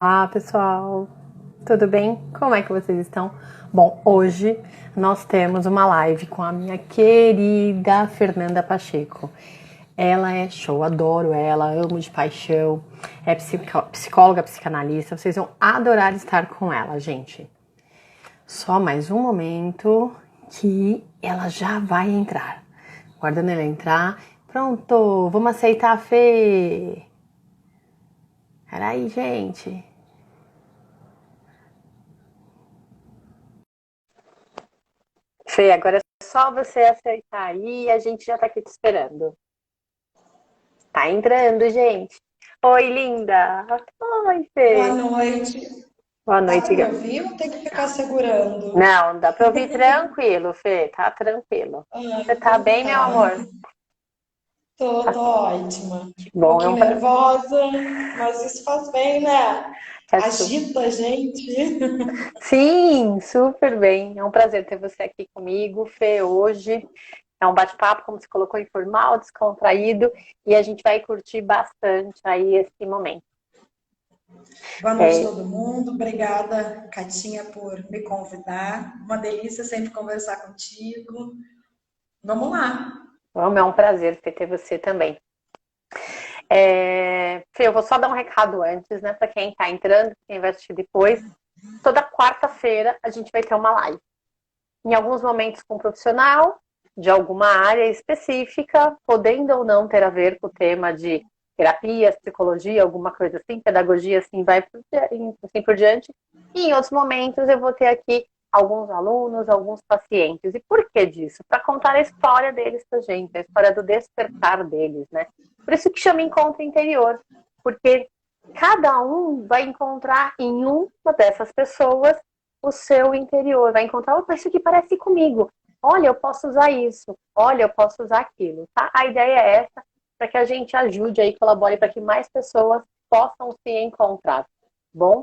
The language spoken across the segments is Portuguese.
Olá, pessoal. Tudo bem? Como é que vocês estão? Bom, hoje nós temos uma live com a minha querida Fernanda Pacheco. Ela é show, adoro ela, amo de paixão. É psicóloga, psicanalista. Vocês vão adorar estar com ela, gente. Só mais um momento que ela já vai entrar. Guardando ela entrar. Pronto, vamos aceitar a Fê. Peraí, gente. Fê, agora é só você aceitar aí e a gente já tá aqui te esperando. Tá entrando, gente. Oi, linda. Oi, Boa Fê. noite. Boa Dá noite. para me ouvir ou tem que ficar segurando? Não, dá pra ouvir tranquilo, Fê. Tá tranquilo. Ah, Você tá então bem, meu tá. amor? Tô, Tá tô ótima. que Um bom, pouquinho nervosa, mas isso faz bem, né? é su- Agita a gente. Sim, super bem. É um prazer ter você aqui comigo, Fê, hoje. É um bate-papo, como você colocou, informal, descontraído, e a gente vai curtir bastante aí esse momento. Boa noite, É, todo mundo. Obrigada, Catinha, por me convidar. Uma delícia sempre conversar contigo. Vamos lá. é um prazer ter você também. Fê, eu vou só dar um recado antes, né, para quem está entrando, quem vai assistir depois. Toda quarta-feira a gente vai ter uma live. Em alguns momentos com um profissional de alguma área específica, podendo ou não ter a ver com o tema de terapia, psicologia, alguma coisa assim, pedagogia, assim por diante. E em outros momentos eu vou ter aqui alguns alunos, alguns pacientes. E por que disso? Para contar a história deles para a gente, a história do despertar deles, né? Por isso que chama Encontro Interior, porque cada um vai encontrar em uma dessas pessoas o seu interior, vai encontrar, opa, isso aqui parece comigo. Olha, eu posso usar isso. Olha, eu posso usar aquilo, tá? A ideia é essa, para que a gente ajude aí, colabore para que mais pessoas possam se encontrar. Bom?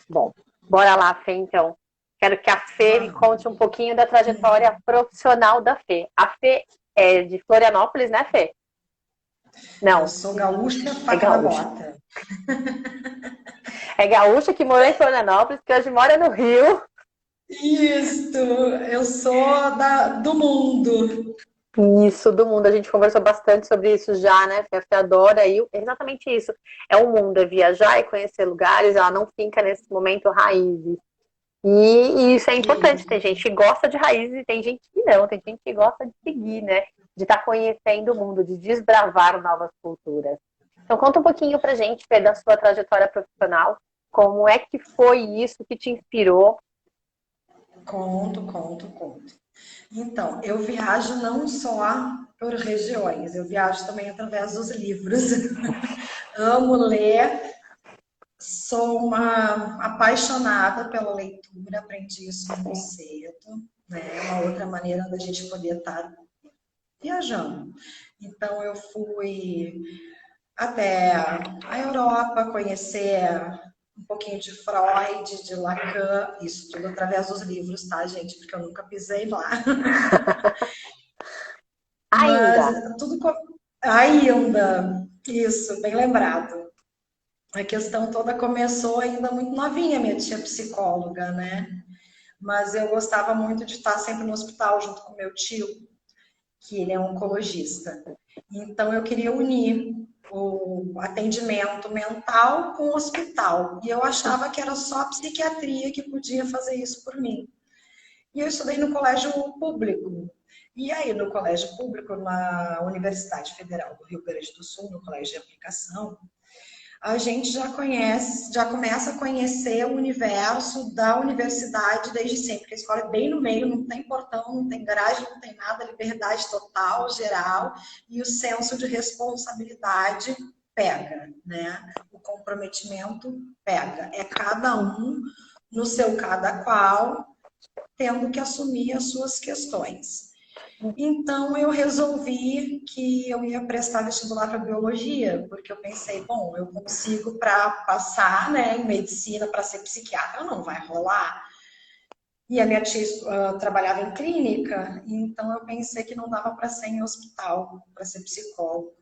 Bom. Bora lá, Fê, então. Quero que a Fê me Vamos. conte um pouquinho da trajetória profissional da Fê. A Fê é de Florianópolis, né, Fê? Eu Não, sou gaúcha, é faca na gaúcha. bota. É gaúcha que morou em Florianópolis, que hoje mora no Rio. Isso, eu sou do mundo. Isso, do mundo. A gente conversou bastante sobre isso já, né? A Fê adora e exatamente isso. É o mundo, é viajar e conhecer lugares, ela não fica nesse momento raízes. E isso é importante. Tem gente que gosta de raízes e tem gente que não. Tem gente que gosta de seguir, né? De estar conhecendo o mundo, de desbravar novas culturas. Então, conta um pouquinho pra gente, Fê, da sua trajetória profissional. Como é que foi isso que te inspirou? Conto, conto, conto. Então, eu viajo não só por regiões, eu viajo também através dos livros. Amo ler, sou uma apaixonada pela leitura, aprendi isso muito cedo, né? É uma outra maneira da gente poder estar viajando. Então, eu fui até a Europa conhecer um pouquinho de Freud, de Lacan, isso tudo através dos livros, tá, gente? Porque eu nunca pisei lá. Ainda. Mas tudo ainda, isso, bem lembrado. A questão toda começou ainda muito novinha, minha tia psicóloga, né? Mas eu gostava muito de estar sempre no hospital junto com meu tio, que ele é oncologista. Então eu queria unir o atendimento mental com o hospital. E eu achava que era só a psiquiatria que podia fazer isso por mim. E eu estudei no colégio público. E aí, no colégio público, na Universidade Federal do Rio Grande do Sul, no colégio de aplicação, a gente já conhece, já começa a conhecer o universo da universidade desde sempre, porque a escola é bem no meio, não tem portão, não tem garagem, não tem nada, liberdade total, geral, e o senso de responsabilidade pega, né? O comprometimento pega. É cada um no seu cada qual, tendo que assumir as suas questões. Então eu resolvi que eu ia prestar vestibular para biologia, porque eu pensei, bom, eu consigo para passar, né, em medicina para ser psiquiatra, não vai rolar. E a minha tia trabalhava em clínica, então eu pensei que não dava para ser em hospital, para ser psicólogo.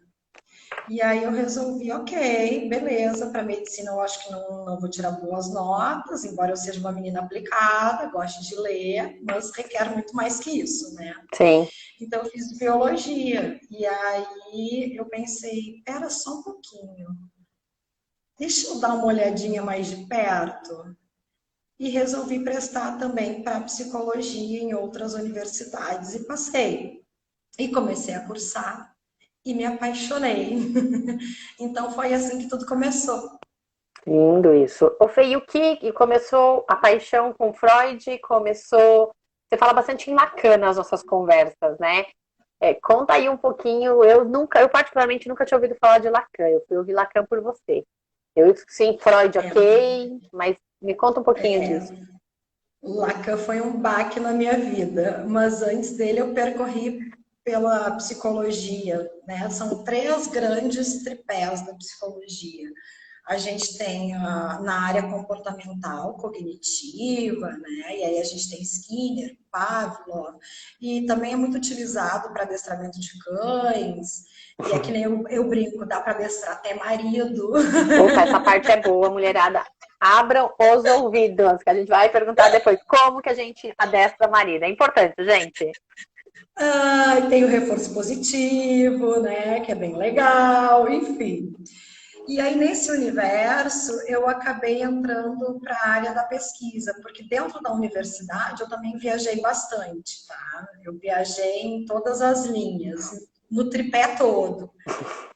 E aí eu resolvi, ok, beleza, para medicina eu acho que não vou tirar boas notas, embora eu seja uma menina aplicada, goste de ler, mas requer muito mais que isso, né? Sim. Então eu fiz biologia. E aí eu pensei, pera só um pouquinho, deixa eu dar uma olhadinha mais de perto. E resolvi prestar também para psicologia em outras universidades e passei. E comecei a cursar e me apaixonei. Então foi assim que tudo começou. Lindo isso. Ô, Fê, e o que começou a paixão com Freud? Começou. Você fala bastante em Lacan nas nossas conversas, né? Conta aí um pouquinho. Eu particularmente nunca tinha ouvido falar de Lacan. Eu fui ouvir Lacan por você. Eu sim, Freud, É, ok, mas me conta um pouquinho é, disso. Lacan foi um baque na minha vida, mas antes dele eu percorri pela psicologia, né? São três grandes tripés da psicologia. A gente tem na área comportamental, cognitiva, né? E aí a gente tem Skinner, Pavlov, e também é muito utilizado para adestramento de cães. E é que nem eu brinco, dá para adestrar até marido. Opa, essa parte é boa, mulherada. Abram os ouvidos, que a gente vai perguntar depois como que a gente adestra a Marina. É importante, gente. Tem o reforço positivo, né? Que é bem legal, enfim. E aí, nesse universo, eu acabei entrando para a área da pesquisa, porque dentro da universidade eu também viajei bastante, tá? Eu viajei em todas as linhas, no tripé todo,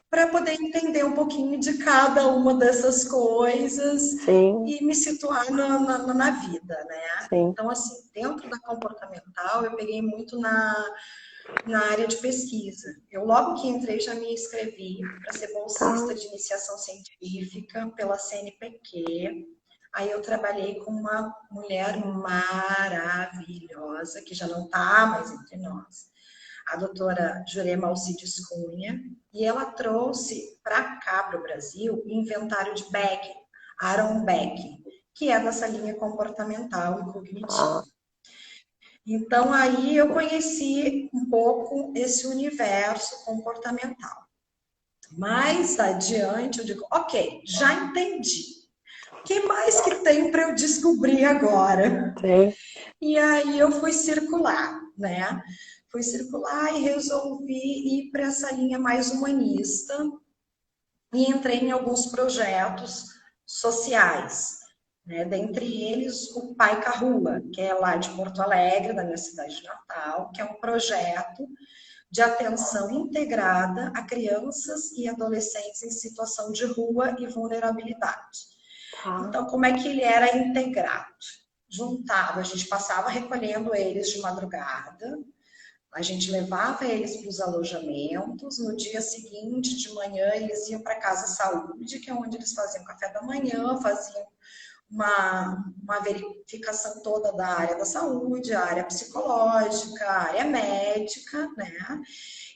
para poder entender um pouquinho de cada uma dessas coisas Sim, e me situar na vida, né? sim. Então, assim, dentro da comportamental, eu peguei muito na área de pesquisa. Eu, logo que entrei, já me inscrevi para ser Tá. bolsista de iniciação científica pela CNPq. Aí eu trabalhei com uma mulher maravilhosa, que já não está mais entre nós, a doutora Jurema Alcides Cunha, e ela trouxe para cá, para o Brasil, o inventário de Beck, Aaron Beck, que é dessa linha comportamental e Ah, cognitiva. Então, aí eu conheci um pouco esse universo comportamental. Mais adiante, eu digo, ok, já entendi. O que mais que tem para eu descobrir agora? sim. E aí eu fui circular, né? Fui circular e resolvi ir para essa linha mais humanista e entrei em alguns projetos sociais, né? Dentre eles o Pai Carrua, que é lá de Porto Alegre, da minha cidade natal, que é um projeto de atenção integrada a crianças e adolescentes em situação de rua e vulnerabilidade. Tá. Então, como é que ele era integrado? Juntava, a gente passava recolhendo eles de madrugada, a gente levava eles para os alojamentos, no dia seguinte, de manhã, eles iam para a Casa Saúde, que é onde eles faziam café da manhã, faziam uma verificação toda da área da saúde, a área psicológica, a área médica, né?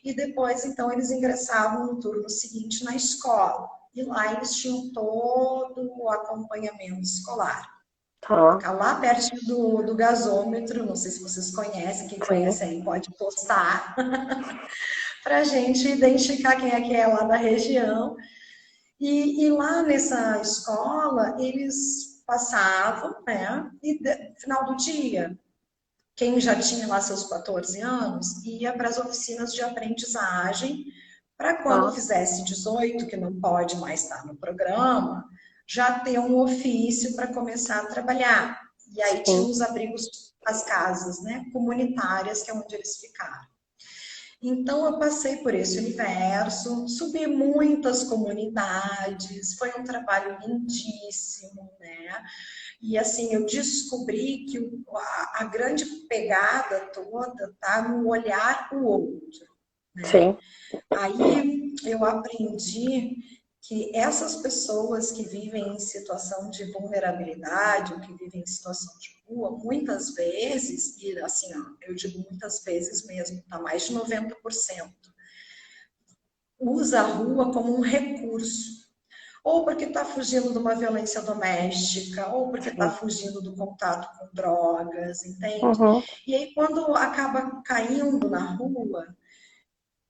E depois, então, eles ingressavam no turno seguinte na escola. E lá eles tinham todo o acompanhamento escolar. Tá. Ficar lá perto do gasômetro, não sei se vocês conhecem, quem Sim. conhece aí pode postar, para a gente identificar quem é que é lá da região. E lá nessa escola, eles passavam, né? E no final do dia, quem já tinha lá seus 14 anos, ia para as oficinas de aprendizagem, para quando Tá. fizesse 18, que não pode mais estar no programa, já ter um ofício para começar a trabalhar. E aí tinha Sim. os abrigos, as casas, né, comunitárias, que é onde eles ficaram. Então, eu passei por esse universo, subi muitas comunidades, foi um trabalho lindíssimo, né? E assim, eu descobri que a grande pegada toda tá no olhar o outro, né? Sim. Aí eu aprendi que essas pessoas que vivem em situação de vulnerabilidade, ou que vivem em situação de rua, muitas vezes, e assim, ó, eu digo muitas vezes mesmo, tá mais de 90%, usa a rua como um recurso. Ou porque está fugindo de uma violência doméstica, ou porque está Sim. fugindo do contato com drogas, entende? Uhum. E aí, quando acaba caindo na rua,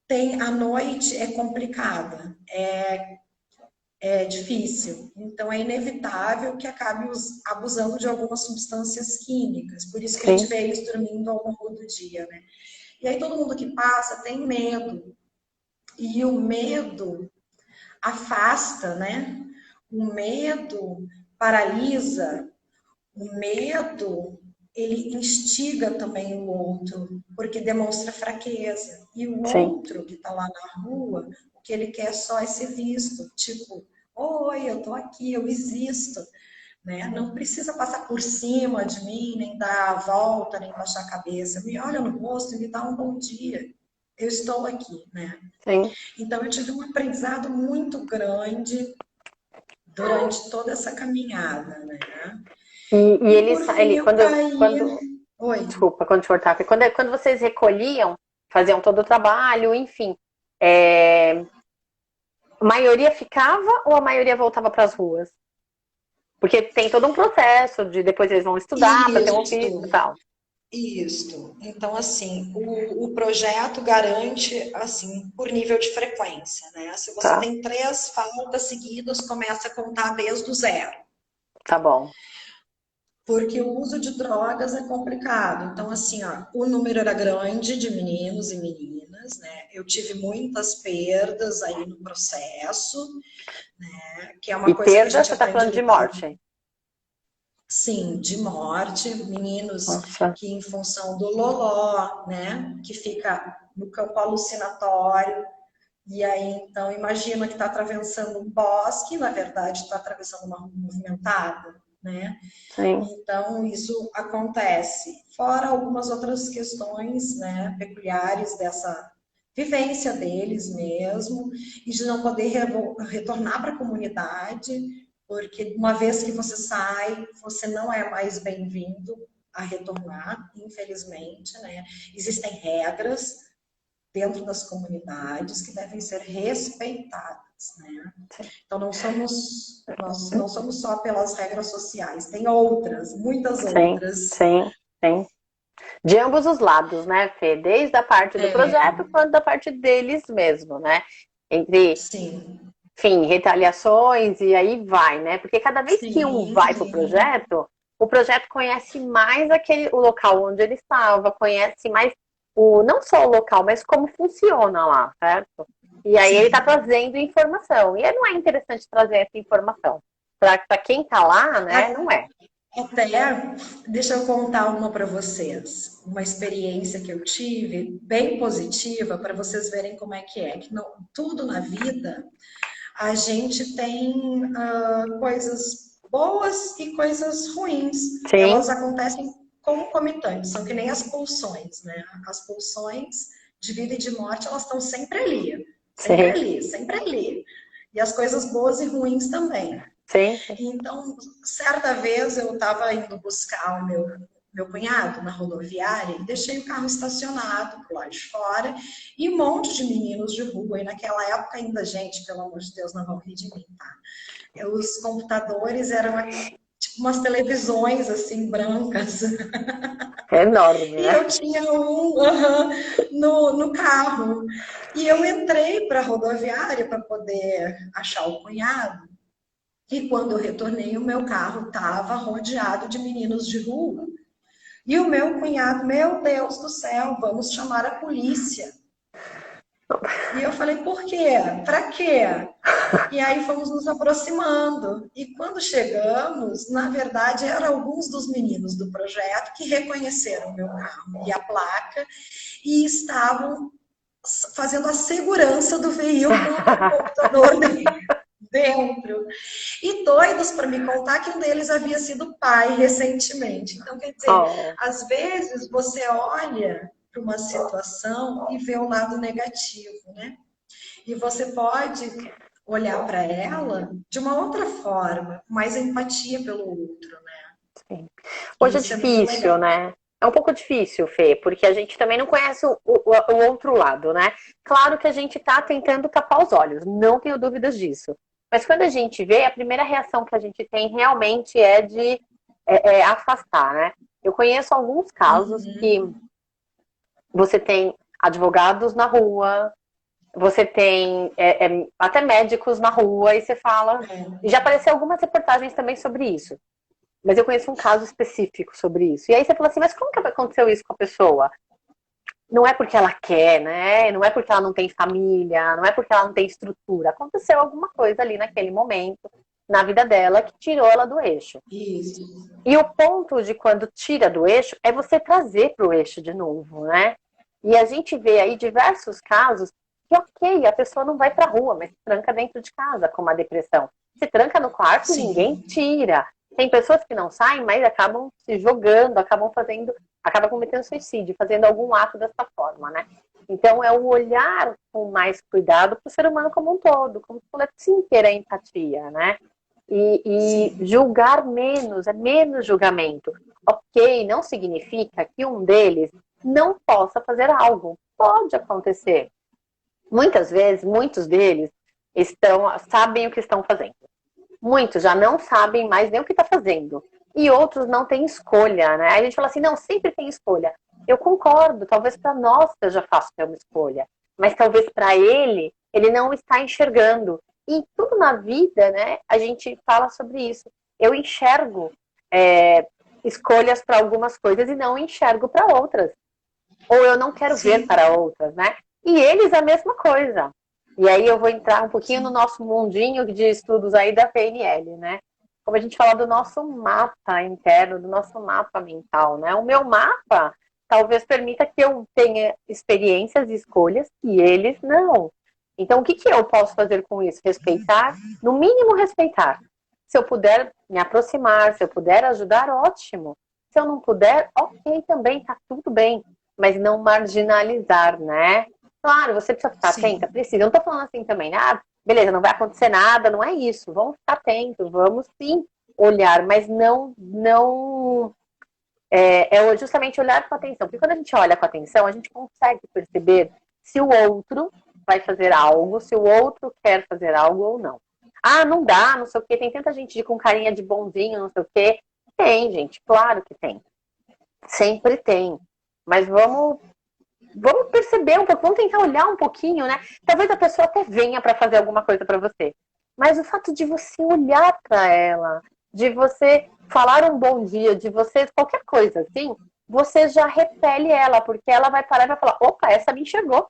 tem a noite é complicada, é difícil. Então é inevitável que acabe abusando de algumas substâncias químicas. Por isso que a gente Sim, vê eles dormindo ao longo do dia, né? E aí todo mundo que passa tem medo. E o medo afasta, né? O medo paralisa, o medo ele instiga também o outro, porque demonstra fraqueza. E o sim, outro que está lá na rua, o que ele quer só é ser visto, tipo, oi, eu tô aqui, eu existo, né? Não precisa passar por cima de mim, nem dar a volta, nem baixar a cabeça. Me olha no rosto e me dá um bom dia. Eu estou aqui, né? sim. Então eu tive um aprendizado muito grande durante toda essa caminhada, né? E E ele, por fim ele eu caí. quando, Oi. desculpa, quando te cortar, quando vocês recolhiam, faziam todo o trabalho, enfim, é, a maioria ficava ou a maioria voltava para as ruas? Porque tem todo um processo de depois eles vão estudar para ter um ofício e Isto, tal. isto. Então, assim, o projeto garante, assim, por nível de frequência, né? Se você Tá, tem 3 faltas seguidas, começa a contar desde o zero. tá bom. Porque o uso de drogas é complicado. Então, assim, ó, o número era grande de meninos e meninas, né? Eu tive muitas perdas aí no processo, né? Que é E uma coisa que a perda, gente você tá aprende a falando de lidar, morte. sim, de morte, meninos Nossa, que em função do loló, né? Que fica no campo alucinatório, e aí, então, imagina que está atravessando um bosque, na verdade, está atravessando uma rua movimentada, né? sim, Então, isso acontece. Fora algumas outras questões, né, peculiares dessa vivência deles mesmo, e de não poder retornar para a comunidade, porque uma vez que você sai, você não é mais bem-vindo a retornar, infelizmente, né? Existem regras dentro das comunidades que devem ser respeitadas, né? sim. Então nós não somos só pelas regras sociais, tem outras, muitas Sim, outras. sim, sim. De ambos os lados, né, Fê? Desde a parte do É, projeto quanto da parte deles mesmo, né? Entre, sim, enfim, retaliações e aí vai, né? Porque cada vez que um sim, vai para sim, o projeto conhece mais o local onde ele estava, conhece mais não só o local, mas como funciona lá, certo? E aí ele está sim. trazendo informação. E não é interessante trazer essa informação. Para quem está lá, né, não é. Até, deixa eu contar uma para vocês, uma experiência que eu tive, bem positiva, para vocês verem como é que não, tudo na vida a gente tem coisas boas e coisas ruins. Sim, Elas acontecem concomitantes, são que nem as pulsões, né? As pulsões de vida e de morte, elas estão sempre ali, sempre sim, ali, sempre ali. E as coisas boas e ruins também. sim. Então, certa vez eu estava indo buscar o meu cunhado na rodoviária e deixei o carro estacionado pro lado de fora e um monte de meninos de rua. E naquela época ainda, gente, pelo amor de Deus, não vão rir de mim, tá? Os computadores eram tipo umas televisões assim brancas. É enorme, E né? eu tinha um no carro. E eu entrei para a rodoviária para poder achar o cunhado. E quando eu retornei, o meu carro estava rodeado de meninos de rua. E o meu cunhado, meu Deus do céu, vamos chamar a polícia. E eu falei, por quê? Para quê? E aí fomos nos aproximando. E quando chegamos, na verdade, eram alguns dos meninos do projeto que reconheceram o meu carro e a placa e estavam fazendo a segurança do veículo com o computador dentro. E doidos para me contar que um deles havia sido pai recentemente. Então, quer dizer, Oh, às vezes você olha para uma situação e vê o lado negativo, né? E você pode olhar para ela de uma outra forma, com mais empatia pelo outro, né? sim. E Hoje é isso é muito difícil, legal. né? É um pouco difícil, Fê, porque a gente também não conhece o outro lado, né? Claro que a gente tá tentando tapar os olhos, não tenho dúvidas disso. Mas quando a gente vê, a primeira reação que a gente tem realmente é de afastar, né? Eu conheço alguns casos que Uhum. você tem advogados na rua, Você tem até médicos na rua e você fala. E já apareceu algumas reportagens também sobre isso. Mas eu conheço um caso específico sobre isso. E aí você fala assim, mas como que aconteceu isso com a pessoa? Não é porque ela quer, né? Não é porque ela não tem família, não é porque ela não tem estrutura. Aconteceu alguma coisa ali naquele momento, na vida dela, que tirou ela do eixo. Isso. E o ponto de quando tira do eixo é você trazer para o eixo de novo, né? E a gente vê aí diversos casos que, ok, a pessoa não vai para a rua, mas se tranca dentro de casa, como a depressão. Se tranca no quarto e ninguém Sim. tira. Tem pessoas que não saem, mas acabam se jogando, acabam cometendo suicídio, fazendo algum ato dessa forma, né? Então é o olhar com mais cuidado para o ser humano como um todo, como se fosse sim ter a empatia, né? E Sim. julgar menos, é menos julgamento. Ok, não significa que um deles não possa fazer algo. Pode acontecer. Muitas vezes, muitos deles sabem o que estão fazendo. Muitos já não sabem mais nem o que está fazendo. E outros não têm escolha, né? Aí a gente fala assim, não, sempre tem escolha. Eu concordo, talvez para nós seja fácil ter uma escolha. Mas talvez para ele não está enxergando. E tudo na vida, né, a gente fala sobre isso. Eu enxergo escolhas para algumas coisas e não enxergo para outras. Ou eu não quero ver Sim. para outras, né? E eles a mesma coisa. E aí eu vou entrar um pouquinho no Sim. nosso mundinho de estudos aí da PNL, né? Como a gente fala do nosso mapa interno, do nosso mapa mental, né? O meu mapa talvez permita que eu tenha experiências e escolhas que eles não. Então, o que eu posso fazer com isso? Respeitar, no mínimo respeitar. Se eu puder me aproximar, se eu puder ajudar, ótimo. Se eu não puder, ok também, tá tudo bem. Mas não marginalizar, né? Claro, você precisa ficar atenta, Sim. precisa. Eu não tô falando assim também, ah, beleza, não vai acontecer nada, não é isso. Vamos ficar atentos, vamos sim olhar, mas não justamente olhar com atenção. Porque quando a gente olha com atenção, a gente consegue perceber se o outro vai fazer algo, se o outro quer fazer algo ou não. Ah, não dá, não sei o quê. Tem tanta gente com carinha de bonzinho, não sei o quê. Tem, gente, claro que tem. Sempre tem. Mas vamos perceber um pouco, vamos tentar olhar um pouquinho, né? Talvez a pessoa até venha para fazer alguma coisa para você. Mas o fato de você olhar para ela, de você falar um bom dia, de você qualquer coisa assim, você já repele ela, porque ela vai parar e vai falar: opa, essa me enxergou.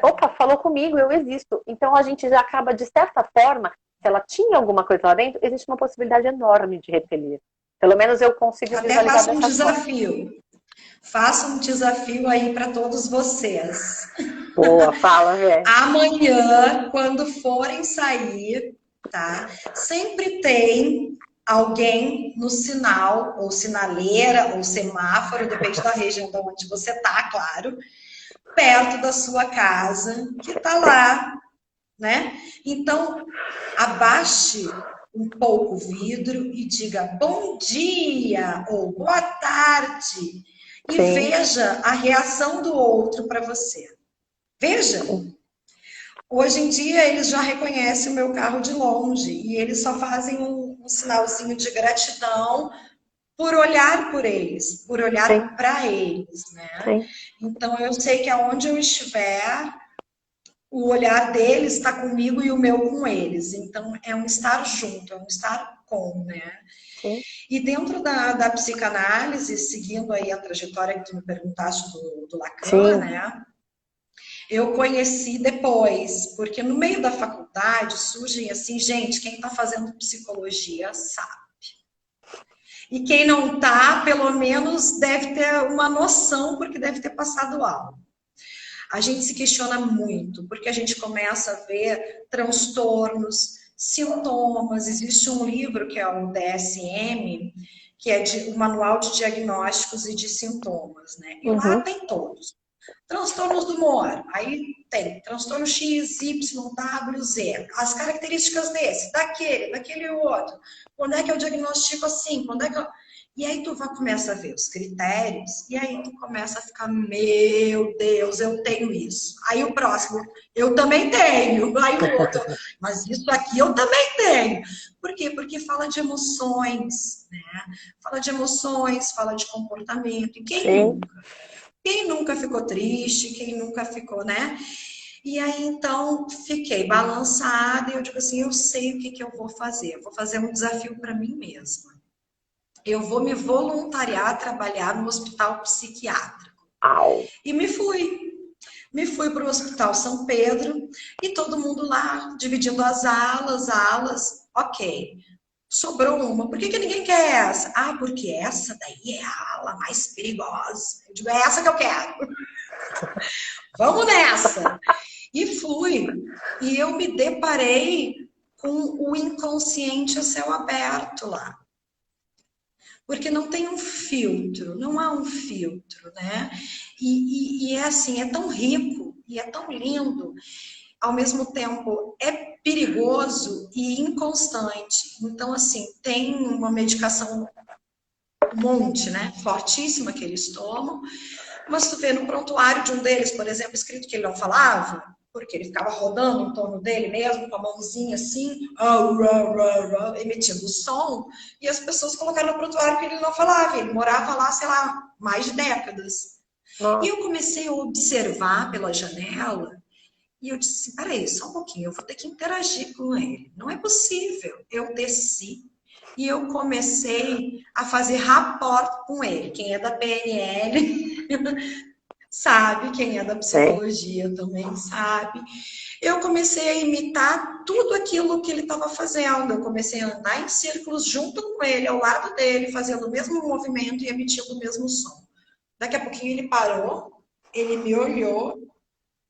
Opa, falou comigo, eu existo. Então a gente já acaba, de certa forma, se ela tinha alguma coisa lá dentro, existe uma possibilidade enorme de repelir. Pelo menos eu consigo Até visualizar faço um dessa forma. desafio. Faço um desafio aí para todos vocês. Boa, fala, velho. Amanhã, quando forem sair, tá? Sempre tem alguém no sinal, ou sinaleira, ou semáforo, depende da região de onde você tá, claro, perto da sua casa, que tá lá, né? Então, abaixe um pouco o vidro e diga bom dia ou boa tarde e Sim, veja a reação do outro para você. Veja. sim, Hoje em dia eles já reconhecem o meu carro de longe e eles só fazem um sinalzinho de gratidão por olhar por eles, por sim, olhar para eles, né? sim. Então eu sei que aonde eu estiver, o olhar deles está comigo e o meu com eles. Então é um estar junto, é um estar com, né? Sim, E dentro da psicanálise, seguindo aí a trajetória que tu me perguntaste do Lacan, sim, né? Eu conheci depois, porque no meio da faculdade surgem assim, gente, quem está fazendo psicologia sabe. E quem não está, pelo menos deve ter uma noção, porque deve ter passado algo. A gente se questiona muito, porque a gente começa a ver transtornos, sintomas. Existe um livro que é o DSM, que é o Manual de Diagnósticos e de Sintomas, né? E lá uhum, tem todos. Transtornos do humor, aí tem transtorno X, Y, W, Z. As características desse, daquele outro. Quando é que eu diagnostico assim? Quando é que eu... E aí tu começa a ver os critérios, e aí tu começa a ficar, meu Deus, eu tenho isso. Aí o próximo, eu também tenho. Aí o outro, mas isso aqui eu também tenho. Por quê? Porque fala de emoções, né? Fala de emoções, fala de comportamento. E quem sim, nunca? Quem nunca ficou triste, quem nunca ficou, né? E aí, então, fiquei balançada e eu digo assim, eu sei o que que eu vou fazer. Eu vou fazer um desafio para mim mesma. Eu vou me voluntariar a trabalhar no hospital psiquiátrico. Au. E me fui. Me fui para o Hospital São Pedro e todo mundo lá, dividindo as alas, ok. Sobrou uma. Por que que ninguém quer essa? Ah, porque essa daí é a ala mais perigosa. Eu digo, é essa que eu quero. Vamos nessa. E fui. E eu me deparei com o inconsciente a céu aberto lá. Porque não tem um filtro, não há um filtro, né? E é assim, é tão rico e é tão lindo, ao mesmo tempo é perigoso e inconstante. Então, assim, tem uma medicação, um monte, né? Fortíssima que eles tomam, mas tu vê no prontuário de um deles, por exemplo, escrito que ele não falava, porque ele ficava rodando em torno dele mesmo, com a mãozinha assim, emitindo som, e as pessoas colocaram no prontuário que ele não falava, ele morava lá, sei lá, mais de décadas. E Nossa. eu comecei a observar pela janela, e eu disse assim, peraí, só um pouquinho, eu vou ter que interagir com ele. Não é possível. Eu desci e eu comecei a fazer rapport com ele. Quem é da PNL sabe, quem é da Sim. psicologia também sabe. Eu comecei a imitar tudo aquilo que ele estava fazendo. Eu comecei a andar em círculos junto com ele, ao lado dele, fazendo o mesmo movimento e emitindo o mesmo som. Daqui a pouquinho ele parou, ele me olhou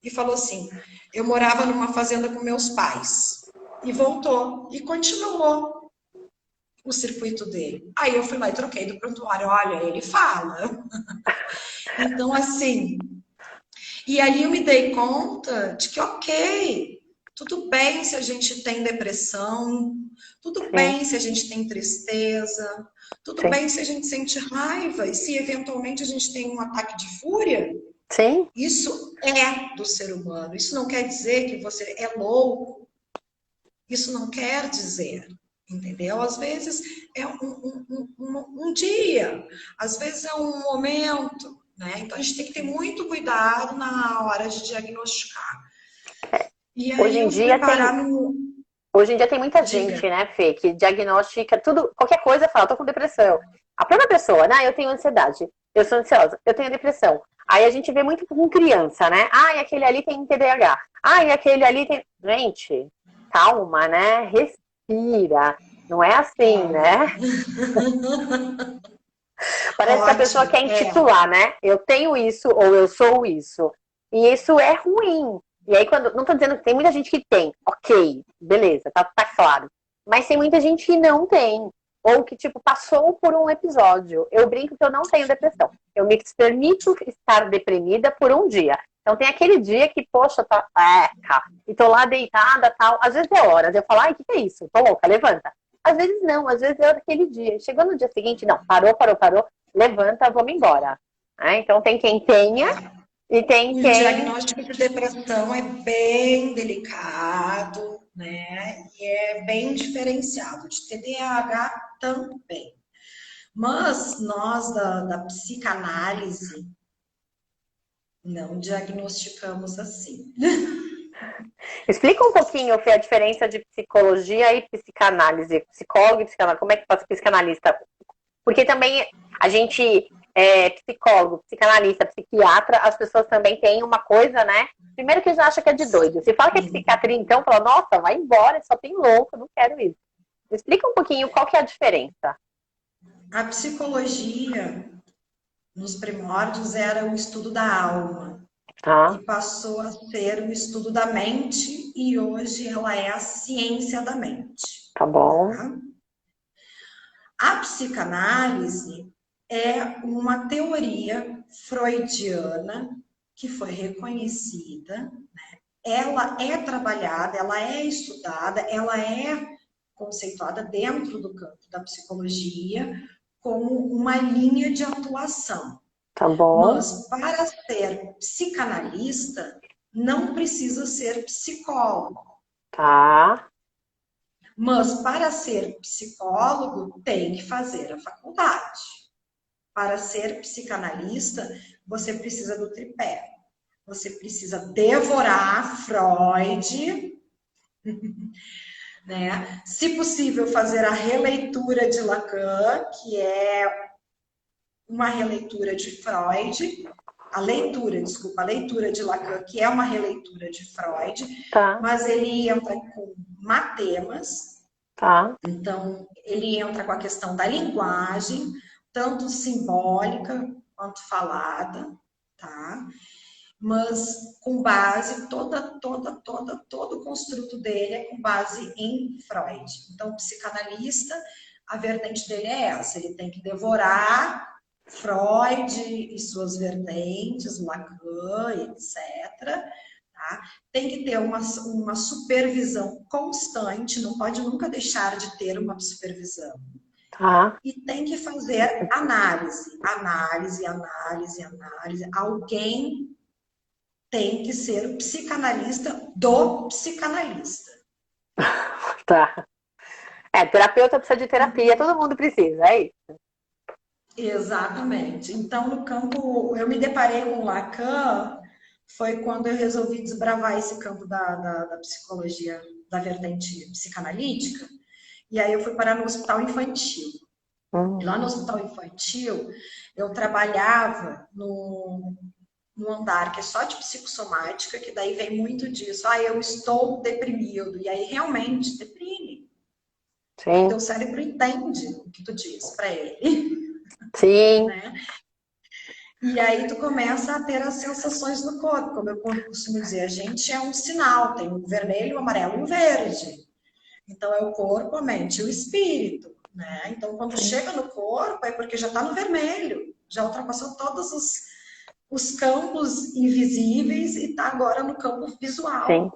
e falou assim: eu morava numa fazenda com meus pais. E voltou e continuou o circuito dele. Aí eu fui lá e troquei do prontuário. Olha, ele fala. Então, assim, e ali eu me dei conta de que, ok, tudo bem se a gente tem depressão, tudo Sim. bem se a gente tem tristeza, tudo Sim. bem se a gente sente raiva e se eventualmente a gente tem um ataque de fúria. Sim. Isso é do ser humano. Isso não quer dizer que você é louco. Isso não quer dizer, entendeu? Às vezes é um dia, às vezes é um momento, né? Então a gente tem que ter muito cuidado na hora de diagnosticar. E Hoje aí em eu fui dia parar tem, no. hoje em dia tem muita Diga. gente, né, Fê, que diagnostica tudo, qualquer coisa fala, tô com depressão. A própria pessoa, né, eu tenho ansiedade, eu sou ansiosa, eu tenho depressão. Aí a gente vê muito com criança, né? Ah, e aquele ali tem TDAH. Ah, e aquele ali tem. Gente, calma, né? Respira. Não é assim, Olha, né? Parece que a pessoa ótimo, quer intitular, né? Eu tenho isso ou eu sou isso. E isso é ruim. E aí, quando. Não tô dizendo que tem muita gente que tem, ok, beleza, tá claro. Mas tem muita gente que não tem. Ou que, tipo, passou por um episódio. Eu brinco que eu não tenho depressão. Eu me permito estar deprimida por um dia. Então tem aquele dia que, poxa, tá. E tô lá deitada tal. Às vezes é horas. Eu falo, ai, o que é isso? Tô louca, levanta. Às vezes não, às vezes é aquele dia. Chegou no dia seguinte, não, parou, levanta, vamos embora. Então tem quem tenha e tem o quem. diagnóstico de depressão é bem delicado, né? E é bem diferenciado. De TDAH também. Mas nós da psicanálise não diagnosticamos assim. Explica um pouquinho, Fê, a diferença de psicologia e psicanálise. Psicólogo e psicanálise. Como é que faz psicanalista? Porque também a gente psicólogo, psicanalista, psiquiatra, as pessoas também têm uma coisa, né? Primeiro que já acha que é de doido. Se fala que é psiquiatria, então, fala, nossa, vai embora, só tem louco, não quero isso. Explica um pouquinho qual que é a diferença. A psicologia, nos primórdios, era o estudo da alma e Tá, passou a ser o estudo da mente e hoje ela é a ciência da mente. tá bom. Tá? A psicanálise é uma teoria freudiana que foi reconhecida, ela é trabalhada, ela é estudada, ela é conceituada dentro do campo da psicologia como uma linha de atuação. Tá bom. Mas para ser psicanalista, não precisa ser psicólogo. Tá. Mas para ser psicólogo, tem que fazer a faculdade. Para ser psicanalista, você precisa do tripé. você precisa devorar Freud, né? Se possível, fazer a releitura de Lacan, que é uma releitura de Freud, a leitura de Lacan, que é uma releitura de Freud, Tá, mas ele entra com matemas, tá. então ele entra com a questão da linguagem, tanto simbólica quanto falada, tá? Mas com base, todo o construto dele é com base em Freud. Então, o psicanalista, a vertente dele é essa, ele tem que devorar Freud e suas vertentes, Lacan, etc. Tá? Tem que ter uma supervisão constante, não pode nunca deixar de ter uma supervisão. Tá. E tem que fazer análise. Alguém tem que ser o psicanalista do psicanalista. Tá. Terapeuta precisa de terapia, todo mundo precisa, é isso. Exatamente. Então, no campo, eu me deparei com Lacan, foi quando eu resolvi desbravar esse campo da psicologia, da vertente psicanalítica, e aí eu fui parar no hospital infantil. E lá no hospital infantil, eu trabalhava no andar que é só de psicossomática, que daí vem muito disso. Eu estou deprimido. E aí realmente deprime. Sim. Teu cérebro entende o que tu diz para ele. Sim. Né? E aí tu começa a ter as sensações no corpo. Como eu costumo dizer, a gente é um sinal. Tem o vermelho, o amarelo e o verde. Então é o corpo, a mente e o espírito. Né? Então quando chega no corpo é porque já está no vermelho. Já ultrapassou todos os campos invisíveis e está agora no campo visual. Sim.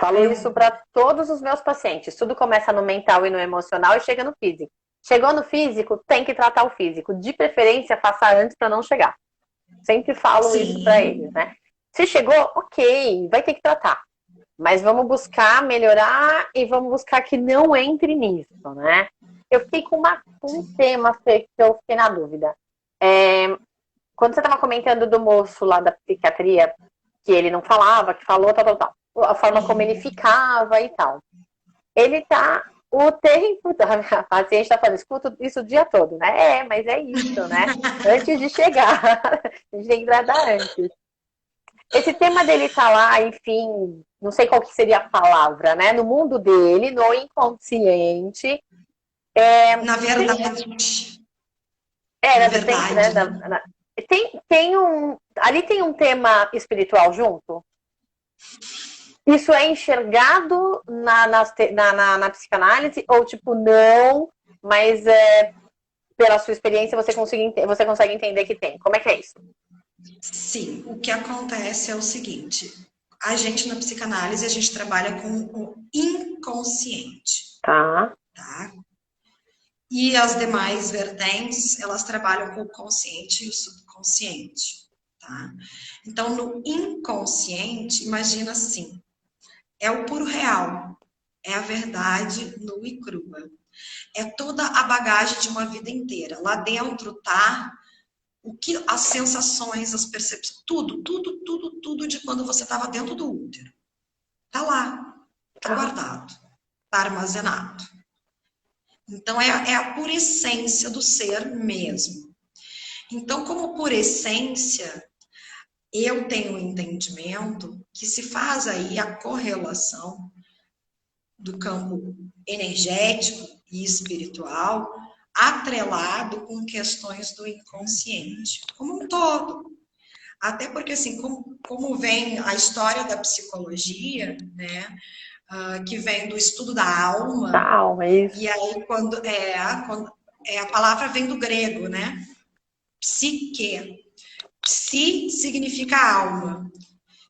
Falo isso para todos os meus pacientes. Tudo começa no mental e no emocional e chega no físico. Chegou no físico, tem que tratar o físico. De preferência, faça antes para não chegar. Sempre falo isso para eles, né? Se chegou, ok, vai ter que tratar. Mas vamos buscar melhorar e vamos buscar que não entre nisso, né? Eu fiquei com um tema, Fê, que eu fiquei na dúvida. Quando você estava comentando do moço lá da psiquiatria, que ele não falava, que falou, tal. A forma como ele ficava e tal. Ele tá o tempo, a paciente está falando, escuta isso o dia todo, né? Mas é isso, né? Antes de chegar, a gente tem que tratar antes. Esse tema dele tá lá, enfim, não sei qual que seria a palavra, né? No mundo dele, no inconsciente. Na verdade. Na verdade, né? Ali tem um tema espiritual junto? Isso é enxergado na psicanálise? Ou tipo, não, mas pela sua experiência você consegue entender que tem? Como é que é isso? Sim, o que acontece é o seguinte, a gente na psicanálise, a gente trabalha com o inconsciente. Tá. E as demais vertentes, elas trabalham com o consciente e o subconsciente. Tá? Então, no inconsciente, imagina assim, é o puro real, é a verdade nua e crua. É toda a bagagem de uma vida inteira. Lá dentro tá as sensações, as percepções, tudo de quando você estava dentro do útero. Tá lá, tá guardado, tá armazenado. Então, é a pura essência do ser mesmo. Então, como por essência, eu tenho um entendimento que se faz aí a correlação do campo energético e espiritual atrelado com questões do inconsciente, como um todo. Até porque, assim, como vem a história da psicologia, né, que vem do estudo da alma. Da alma, isso. E aí, quando a palavra vem do grego, né? Psique. Psi significa alma,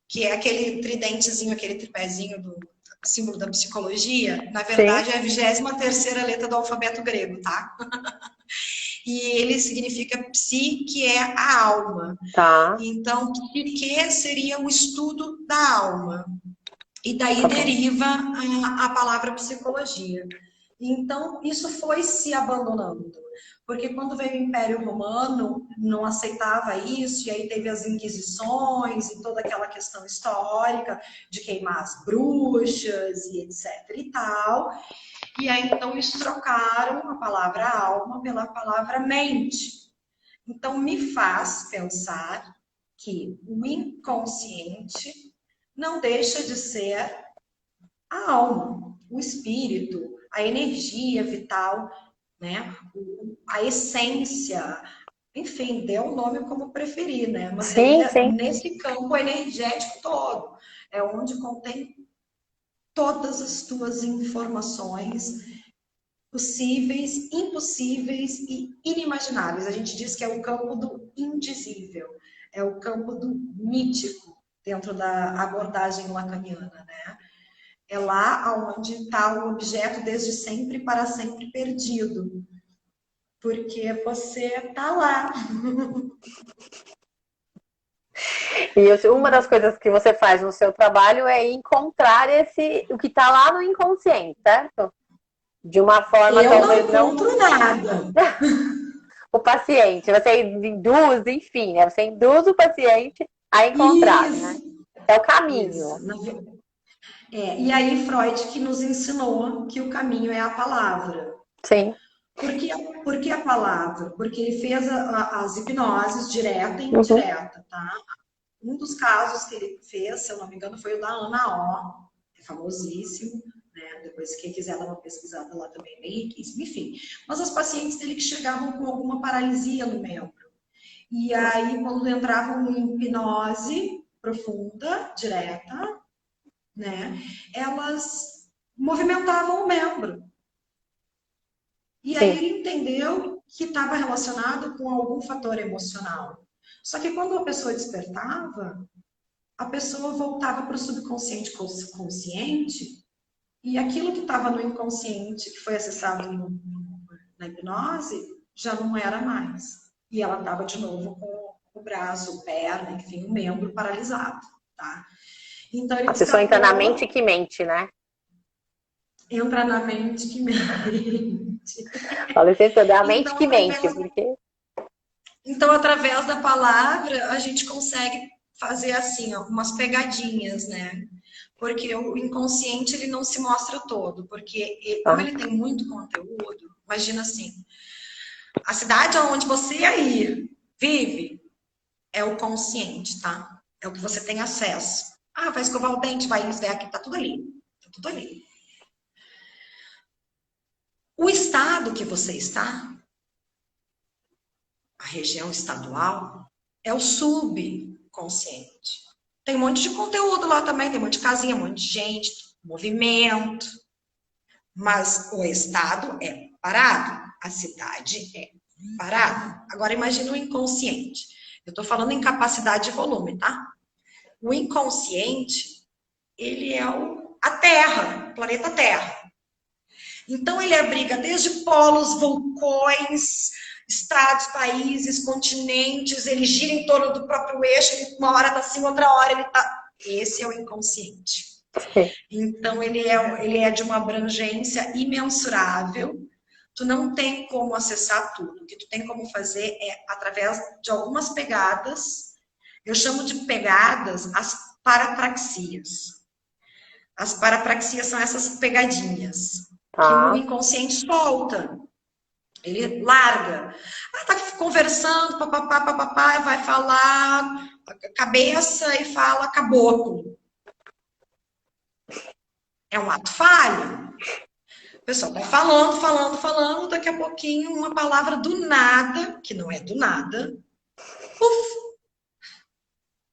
que é aquele tridentezinho, aquele tripézinho do símbolo da psicologia. Na verdade, sim, é a 23ª letra do alfabeto grego, tá? E ele significa psi, que é a alma. Tá. Então, psique seria o estudo da alma. E daí deriva a palavra psicologia. Então, isso foi se abandonando. Porque quando veio o Império Romano, não aceitava isso, e aí teve as Inquisições e toda aquela questão histórica de queimar as bruxas e etc e tal. E aí, então, eles trocaram a palavra alma pela palavra mente. Então, me faz pensar que o inconsciente não deixa de ser a alma, o espírito, a energia vital, né? A essência, enfim, dê o nome como preferir, né? Mas Sim, seria sim. nesse campo energético todo, é onde contém todas as tuas informações possíveis, impossíveis e inimagináveis. A gente diz que é o campo do indizível, é o campo do mítico, dentro da abordagem lacaniana, né? É lá onde está o objeto desde sempre para sempre perdido, porque você está lá. E uma das coisas que você faz no seu trabalho é encontrar o que está lá no inconsciente, certo? De uma forma Eu não talvez não encontro nada. o paciente, você induz, enfim, né? Você induz o paciente a encontrar, né? Isso, É o caminho. isso. E aí Freud que nos ensinou que o caminho é a palavra. Sim. Por que a palavra? Porque ele fez as hipnoses direta e Uhum. indireta, tá? Um dos casos que ele fez, se eu não me engano, foi o da Ana O, é famosíssimo, né? Depois, quem quiser dar uma pesquisada lá também, bem riquíssimo, enfim. Mas as pacientes dele que chegavam com alguma paralisia no membro. E aí, quando entravam em hipnose profunda, direta, né? Elas movimentavam o membro. E aí Sim. ele entendeu que estava relacionado com algum fator emocional. Só que quando a pessoa despertava, a pessoa voltava para o subconsciente consciente e aquilo que estava no inconsciente, que foi acessado na hipnose, já não era mais. E ela estava de novo com o braço, perna, enfim, o membro paralisado, tá? Então ele A pessoa entra na mente destacou, que mente, né? entra na mente que mente. Fala sempre, é a mente Então, que mente, porque. Então, através da palavra, a gente consegue fazer assim, algumas pegadinhas, né? Porque o inconsciente ele não se mostra todo, porque como Ah, ele tem muito conteúdo, imagina assim, a cidade onde você aí vive é o consciente, tá? É o que você tem acesso. Ah, vai escovar o dente, vai ver aqui, tá tudo ali. Tá tudo ali. O estado que você está, a região estadual, é o subconsciente. Tem um monte de conteúdo lá também, tem um monte de casinha, um monte de gente, movimento. Mas o estado é parado, a cidade é parada. Agora imagine o inconsciente. Eu estou falando em capacidade de volume, tá? O inconsciente, ele é a Terra, o planeta Terra. Então ele abriga desde polos, vulcões, estados, países, continentes, ele gira em torno do próprio eixo, ele, uma hora está assim, outra hora ele está... Esse é o inconsciente. sim. Então ele é de uma abrangência imensurável, tu não tem como acessar tudo, o que tu tem como fazer é através de algumas pegadas, eu chamo de pegadas as parapraxias. As parapraxias são essas pegadinhas que o Tá. inconsciente solta. Ele larga. Ah, tá conversando, papapá, papapá, vai falar a cabeça e fala caboclo. É um ato falho. O pessoal vai falando, falando, falando, daqui a pouquinho uma palavra do nada, que não é do nada, puf,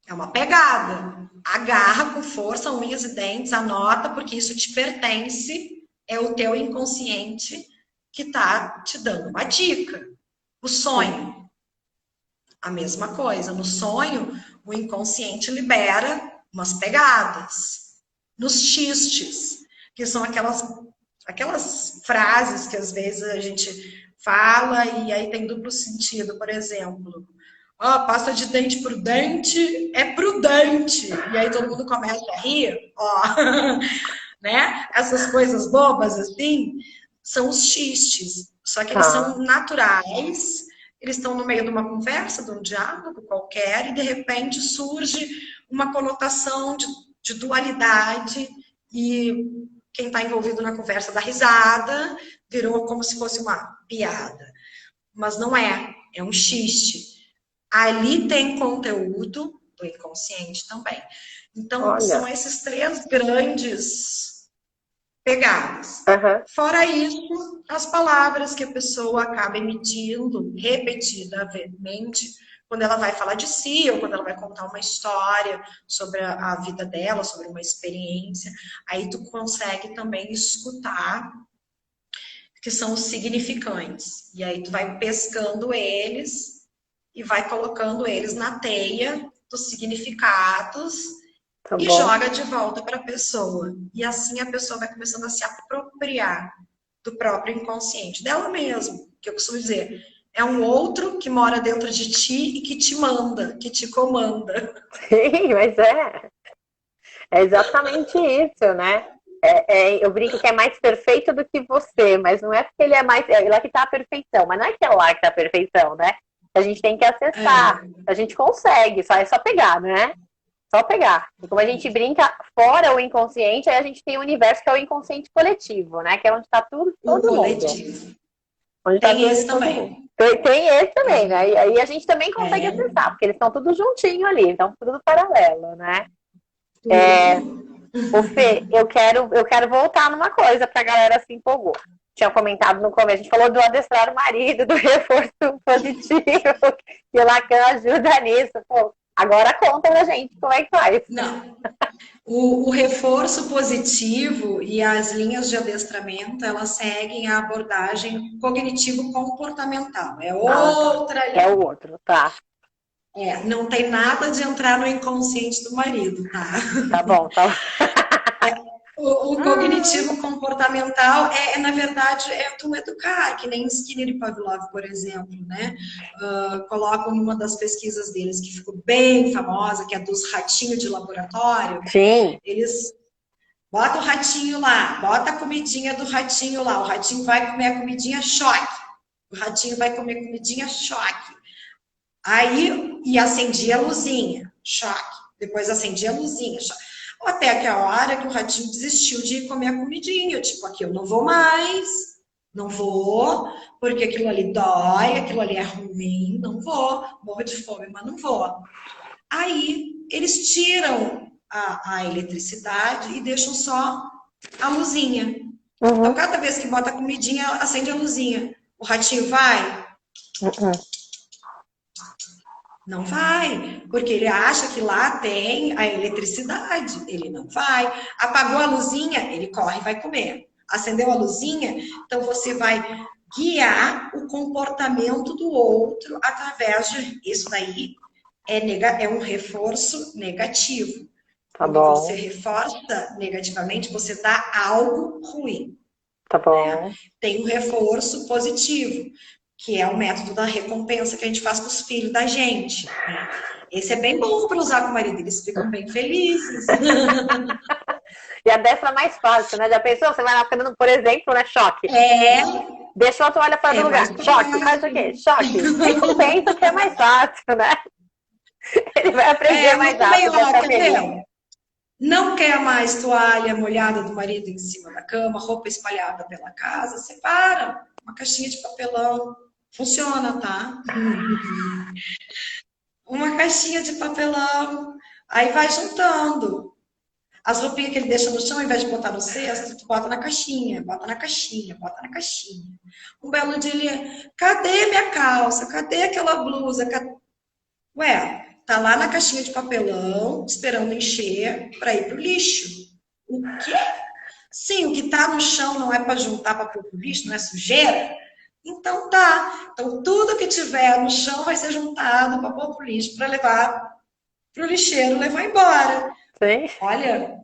é uma pegada. Agarra com força, unhas e dentes, anota, porque isso te pertence, é o teu inconsciente que tá te dando uma dica. O sonho, a mesma coisa. No sonho, o inconsciente libera umas pegadas. Nos xistes, que são aquelas frases que às vezes a gente fala e aí tem duplo sentido. Por exemplo, ó, pasta de dente prudente é prudente. E aí todo mundo começa a rir, ó. Né? Essas coisas bobas assim são os xistes. Só que eles Tá. são naturais, eles estão no meio de uma conversa, de um diálogo qualquer, e de repente surge uma conotação de dualidade, e quem está envolvido na conversa dá risada, virou como se fosse uma piada. Mas não é, é um xiste. Ali tem conteúdo do inconsciente também. Então, são Olha. esses três grandes pegadas. Aham. Fora isso, as palavras que a pessoa acaba emitindo repetidamente, quando ela vai falar de si, ou quando ela vai contar uma história sobre a vida dela, sobre uma experiência, aí tu consegue também escutar, que são os significantes. E aí tu vai pescando eles e vai colocando eles na teia dos significados Tá e bom. joga de volta para a pessoa. E assim a pessoa vai começando a se apropriar do próprio inconsciente, dela mesma, que eu costumo dizer. É um outro que mora dentro de ti e que te manda, que te comanda. Sim, mas é exatamente isso, né? Eu brinco que é mais perfeito do que você, mas não é porque ele é mais. É lá que tá a perfeição, mas não é que é lá que tá a perfeição, né? A gente tem que acessar, É, a gente consegue, só é só pegar, né? Só pegar. E como a gente brinca fora o inconsciente, aí a gente tem o universo que é o inconsciente coletivo, né? Que é onde está tudo, o todo mundo. coletivo. Onde está Tem tudo esse e todo mundo. também. Tem esse também, né? E aí a gente também consegue É, acessar, porque eles estão tudo juntinho ali, então tudo paralelo, né? tudo. O Fê, eu quero voltar numa coisa pra galera se empolgou. Tinha comentado no começo, a gente falou do adestrar o marido, do reforço positivo, que o Lacan ajuda nisso. Pô, agora conta pra gente como é que faz. Não. O reforço positivo e as linhas de adestramento, elas seguem a abordagem cognitivo-comportamental. É Ah, tá. outra É o linha. outro, tá. É, não tem nada de entrar no inconsciente do marido, tá? Tá bom, tá. O cognitivo comportamental na verdade, é tu educar, que nem Skinner e Pavlov, por exemplo, né? Colocam numa das pesquisas deles, que ficou bem famosa, que é dos ratinhos de laboratório, Sim. eles botam o ratinho lá, bota a comidinha do ratinho lá, o ratinho vai comer a comidinha choque, o ratinho vai comer comidinha choque. Aí, e acendia a luzinha, choque. Depois acendia a luzinha, choque. Até que a hora que o ratinho desistiu de comer a comidinha. Tipo, aqui eu não vou mais, não vou, porque aquilo ali dói, aquilo ali é ruim, não vou, morro de fome, mas não vou. Aí eles tiram a eletricidade e deixam só a luzinha. Então, Uhum. cada vez que bota a comidinha, acende a luzinha. O ratinho vai? Uhum. Não vai, porque ele acha que lá tem a eletricidade. Ele não vai. Apagou a luzinha, ele corre e vai comer. Acendeu a luzinha, então você vai guiar o comportamento do outro através de isso daí é um reforço negativo. Tá Quando você bom, reforça negativamente, você dá algo ruim, tá né? bom. Tem um reforço positivo, que é o método da recompensa que a gente faz com os filhos da gente, né? Esse é bem bom para usar com o marido, eles ficam bem felizes. E a dessa é mais fácil, né? Já pensou? Você vai lá ficando, por exemplo, né? Choque. É, Deixou a toalha fora do é mais lugar. Choque. Faz o quê? prático. Choque. Recompensa que é mais fácil, né? Ele vai aprender mais Mas também, rápido, vai ó, ficar quer feliz. ver? Não quer mais toalha molhada do marido em cima da cama, roupa espalhada pela casa, separa. Uma caixinha de papelão. Funciona, tá? Uma caixinha de papelão. Aí vai juntando. As roupinhas que ele deixa no chão, ao invés de botar no cesto, tu bota na caixinha, bota na caixinha, bota na caixinha. Um belo dia ele, cadê minha calça? Cadê aquela blusa? Ué, tá lá na caixinha de papelão, esperando encher para ir pro lixo. O quê? Sim, o que tá no chão não é para juntar para pôr pro lixo, não é sujeira? Então tá. Então tudo que tiver no chão vai ser juntado para pôr pro lixo, para levar pro lixeiro levar embora. Sim. Olha,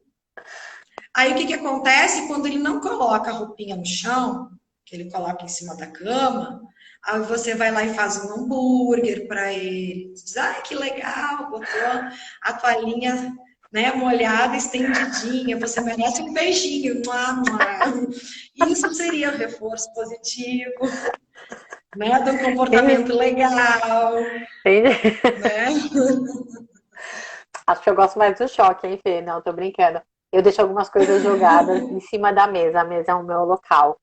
aí o que, que acontece quando ele não coloca a roupinha no chão, que ele coloca em cima da cama, aí você vai lá e faz um hambúrguer para ele. Diz, ai, que legal, botou a toalhinha né, molhada, estendidinha, você merece um beijinho. Mua, mua. Isso seria um reforço positivo, né, de um comportamento legal, Entendi. né? Acho que eu gosto mais do choque, hein, Fê? Não, tô brincando. Eu deixo algumas coisas jogadas em cima da mesa. A mesa é o meu local.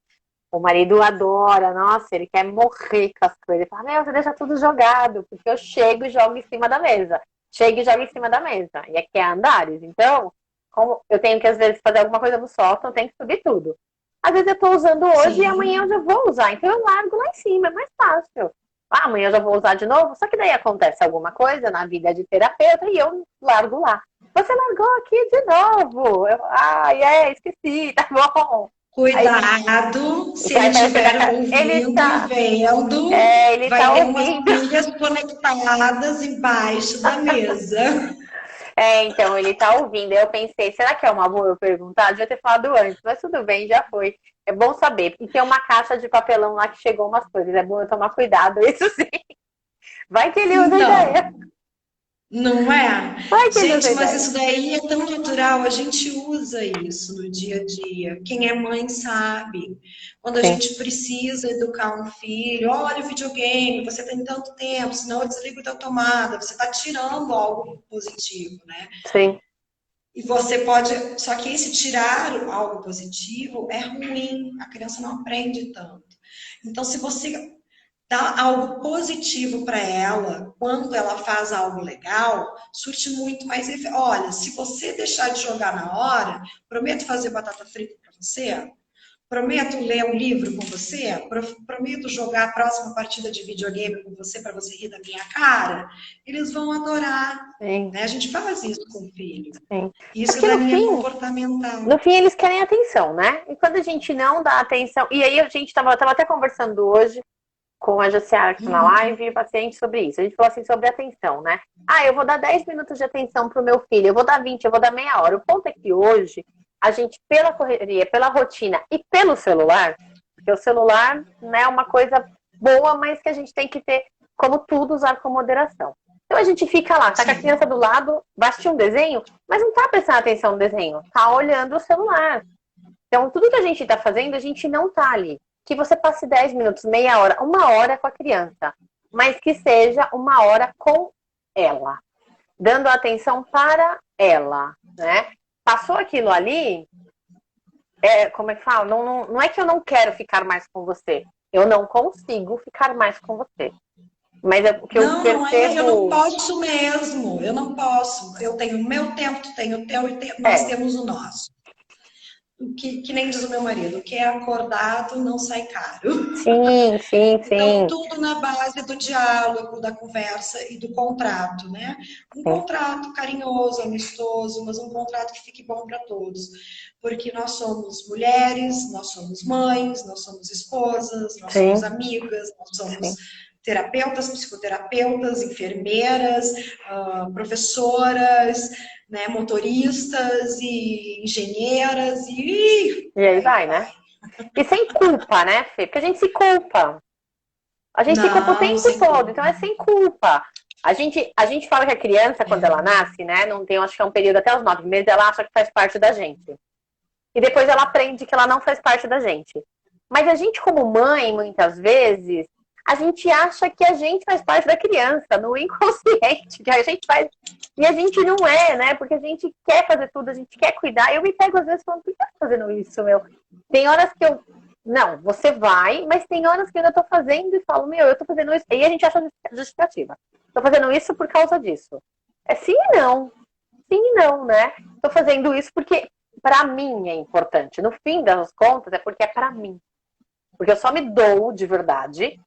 O marido adora, nossa, ele quer morrer com as coisas. Ele fala, meu, você deixa tudo jogado, porque eu chego e jogo em cima da mesa. Chego e jogo em cima da mesa. E aqui é andares. Então, como eu tenho que, às vezes, fazer alguma coisa no sótão, eu tenho que subir tudo. Às vezes eu tô usando hoje e amanhã eu Sim. já vou usar. Então eu largo lá em cima, é mais fácil. Ah, amanhã eu já vou usar de novo. Só que daí acontece alguma coisa na vida de terapeuta e eu largo lá. Você largou aqui de novo. Esqueci, tá bom. Aí Cuidado, se vai ele aparecer na estiver cara. ouvindo e vendo, Ele vai tá ter umas ouvindo. pilhas conectadas embaixo da mesa. Então, ele tá ouvindo. Eu pensei, será que é uma boa eu perguntar? Devia ter falado antes, mas tudo bem, já foi. É bom saber. E tem uma caixa de papelão lá que chegou umas coisas. É bom eu tomar cuidado, isso sim. Vai que ele usa a ideia. Então, não é? Vai que ele usa Gente, a mas ideia. isso daí é tão natural, a gente usa isso no dia a dia. Quem é mãe sabe. Quando a Sim, gente precisa educar um filho, olha o videogame, você tem tanto tempo, senão eu desligo da tomada, você está tirando algo positivo, né? sim, E você pode. Só que esse tirar algo positivo é ruim, a criança não aprende tanto. Então, se você dá algo positivo para ela, quando ela faz algo legal, surte muito mais efeito. Olha, se você deixar de jogar na hora, prometo fazer batata frita para você, prometo ler um livro com você, prometo jogar a próxima partida de videogame com você para você rir da minha cara, eles vão adorar. sim, Né? A gente faz isso com o filho. sim. Isso Porque da no linha fim, comportamental. no fim eles querem atenção, né? E quando a gente não dá atenção. E aí a gente tava até conversando hoje com a Jaciara aqui na live e o paciente sobre isso. A gente falou assim sobre atenção, né? Ah, eu vou dar 10 minutos de atenção pro meu filho, eu vou dar 20, eu vou dar meia hora. O ponto é que hoje, a gente, pela correria, pela rotina e pelo celular, porque o celular né, é uma coisa boa, mas que a gente tem que ter, como tudo, usar com moderação. Então a gente fica lá, tá com a Sim. criança do lado, vai assistir um desenho, mas não tá prestando atenção no desenho, tá olhando o celular. Então, tudo que a gente está fazendo, a gente não tá ali. Que você passe 10 minutos, meia hora, uma hora com a criança, mas que seja uma hora com ela, dando atenção para ela, né? Passou aquilo ali, como é que fala? Não é que eu não quero ficar mais com você, eu não consigo ficar mais com você. Mas é o que eu Não, não é, eu não percebo. posso mesmo, eu não posso. Eu tenho o meu tempo, tu tem o teu, e nós É, temos o nosso. Que nem diz o meu marido, o que é acordado não sai caro. sim, sim, Então, sim, tudo na base do diálogo, da conversa e do contrato, né? Um sim, contrato carinhoso, amistoso, mas um contrato que fique bom para todos. Porque nós somos mulheres, nós somos mães, nós somos esposas, nós somos sim, amigas, nós somos sim. terapeutas, psicoterapeutas, enfermeiras, professoras, né, motoristas e engenheiras e E aí aí vai, vai. né? E sem culpa, né, Fê? Porque a gente se culpa. A gente se culpa o Não, tempo sem todo, culpa. então é sem culpa. A gente fala que a criança, quando ela É. nasce, né, não tem, acho que é um período até os 9 meses, ela acha que faz parte da gente. E depois ela aprende que ela não faz parte da gente. Mas a gente, como mãe, muitas vezes, a gente acha que a gente faz parte da criança, no inconsciente, que a gente faz. E a gente não é, né? Porque a gente quer fazer tudo, a gente quer cuidar. Eu me pego às vezes falando, por que eu tô fazendo isso, meu? Tem horas que eu. Não, você vai, mas tem horas que eu ainda tô fazendo e falo, meu, eu tô fazendo isso. E a gente acha justificativa. Tô fazendo isso por causa disso. É sim e não. Sim e não, né? Tô fazendo isso porque para mim é importante. No fim das contas, é porque é para mim. Porque eu só me dou de verdade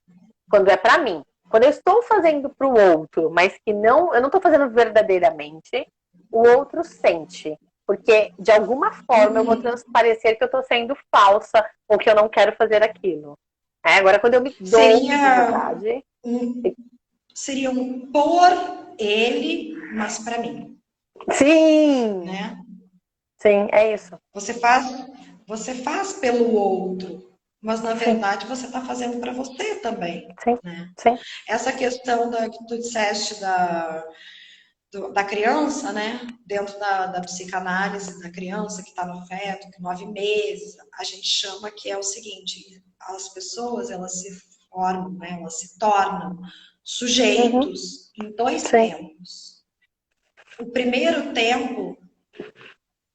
quando é para mim. Quando eu estou fazendo para o outro, mas que não, eu não estou fazendo verdadeiramente, o outro sente. Porque de alguma forma eu vou Uhum. transparecer que eu estou sendo falsa ou que eu não quero fazer aquilo. Agora, quando eu me dou de Seria verdade. um, seria um por ele, mas para mim, Sim! né? Sim, é isso. Você faz, você faz pelo outro, mas na Sim, verdade você está fazendo para você também, sim, né? sim. Essa questão da que tu disseste da criança, né? Dentro da psicanálise da criança que está no feto, que 9 meses, a gente chama que é o seguinte: as pessoas elas se formam, né? Elas se tornam Uhum. sujeitos em dois Sim. tempos. O primeiro tempo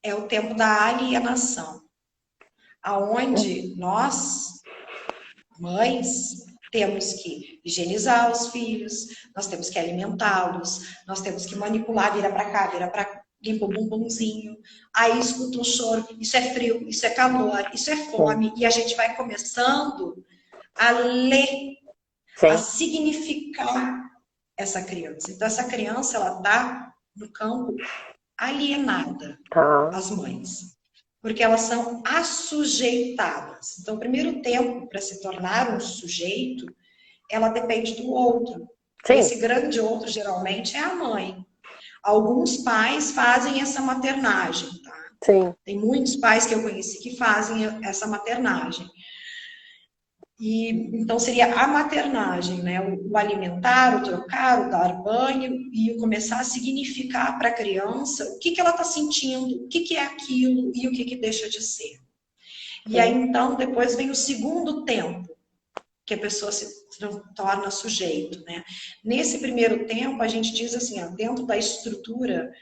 é o tempo da alienação, aonde nós, mães, temos que higienizar os filhos, nós temos que alimentá-los, nós temos que manipular, vira para cá, vira para cá, limpa o bumbumzinho, aí escuta um choro, isso é frio, isso é calor, isso é Sim. fome, e a gente vai começando a ler, a Sim. significar essa criança. Então, essa criança, ela está no campo alienada, Tá. as mães, porque elas são assujeitadas. Então, o primeiro tempo para se tornar um sujeito, ela depende do outro. E Sim. esse grande outro, geralmente, é a mãe. Alguns pais fazem essa maternagem, tá? Sim. Tem muitos pais que eu conheci que fazem essa maternagem. E, então, seria a maternagem, né? O alimentar, o trocar, o dar banho e o começar a significar para a criança o que ela está sentindo, o que é aquilo e o que deixa de ser. E aí, então, depois vem o segundo tempo, que a pessoa se torna sujeito, né? Nesse primeiro tempo, a gente diz assim, ó, dentro da estrutura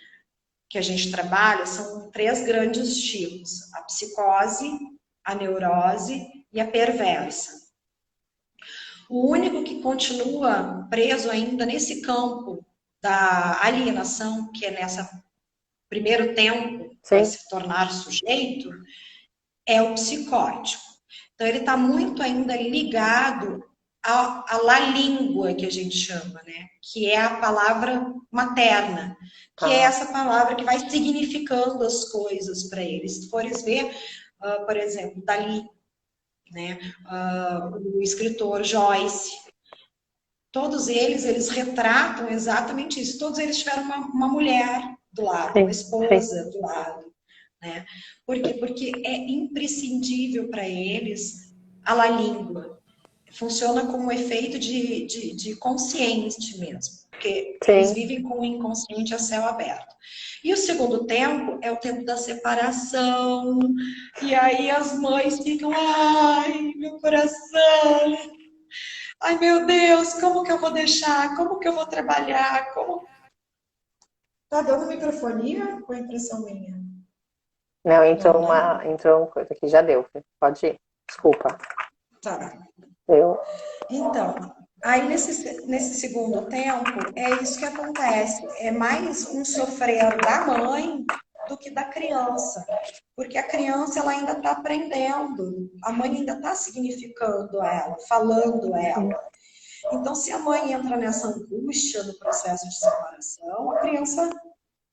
que a gente trabalha, são 3 grandes tipos: a psicose, a neurose e a perversa. O único que continua preso ainda nesse campo da alienação, que é nesse primeiro tempo para Sim. se tornar sujeito, é o psicótico. Então, ele está muito ainda ligado à língua, que a gente chama, né? Que é a palavra materna, que é Tá. essa palavra que vai significando as coisas para eles. Se fores ver, por exemplo, Dali, né? O escritor Joyce, todos eles retratam exatamente isso. Todos eles tiveram uma mulher do lado, uma Sim. Sim. esposa do lado, né? Por quê? Porque é imprescindível para eles a língua. Funciona como um efeito de consciente mesmo, porque eles Sim. vivem com o inconsciente a céu aberto. E o segundo tempo é o tempo da separação, e aí as mães ficam, ai, meu coração, ai meu Deus, como que eu vou deixar? Como que eu vou trabalhar? Como... Tá dando microfonia ou é impressão minha? Não, Não, né? entrou uma coisa aqui, já deu. Pode ir. Desculpa. Tá. Eu. Então, aí nesse segundo tempo, é isso que acontece. É mais um sofrer da mãe do que da criança. Porque a criança ela ainda está aprendendo, a mãe ainda está significando ela, falando ela. Então, se a mãe entra nessa angústia no processo de separação, a criança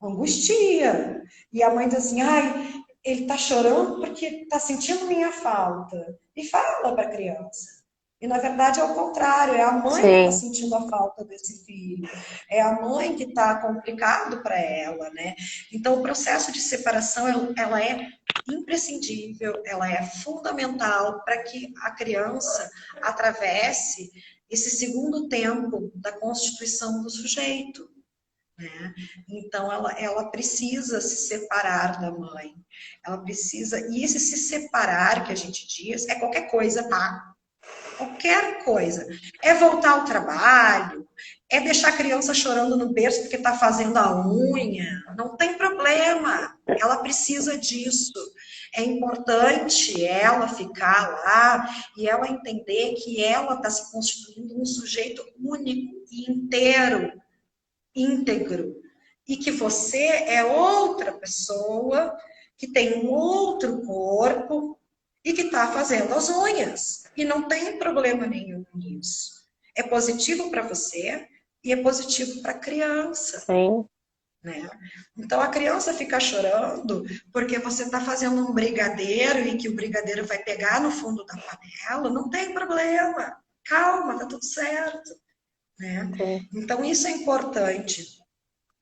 angustia. E a mãe diz assim, ai, ele está chorando porque está sentindo minha falta. E fala para a criança. E na verdade é o contrário, é a mãe que está Sim. sentindo a falta desse filho, é a mãe que está complicado para ela, né? Então o processo de separação ela é imprescindível, ela é fundamental para que a criança atravesse esse segundo tempo da constituição do sujeito. Né? Então, ela precisa se separar da mãe. Ela precisa. E esse se separar que a gente diz é qualquer coisa, tá? Qualquer coisa. É voltar ao trabalho, é deixar a criança chorando no berço porque está fazendo a unha. Não tem problema. Ela precisa disso. É importante ela ficar lá e ela entender que ela está se constituindo um sujeito único e inteiro, íntegro, e que você é outra pessoa que tem um outro corpo e que está fazendo as unhas. E não tem problema nenhum nisso. É positivo para você e é positivo para a criança. Sim. Né? Então a criança fica chorando porque você está fazendo um brigadeiro e que o brigadeiro vai pegar no fundo da panela, não tem problema. Calma, tá tudo certo. Né? Sim. Então isso é importante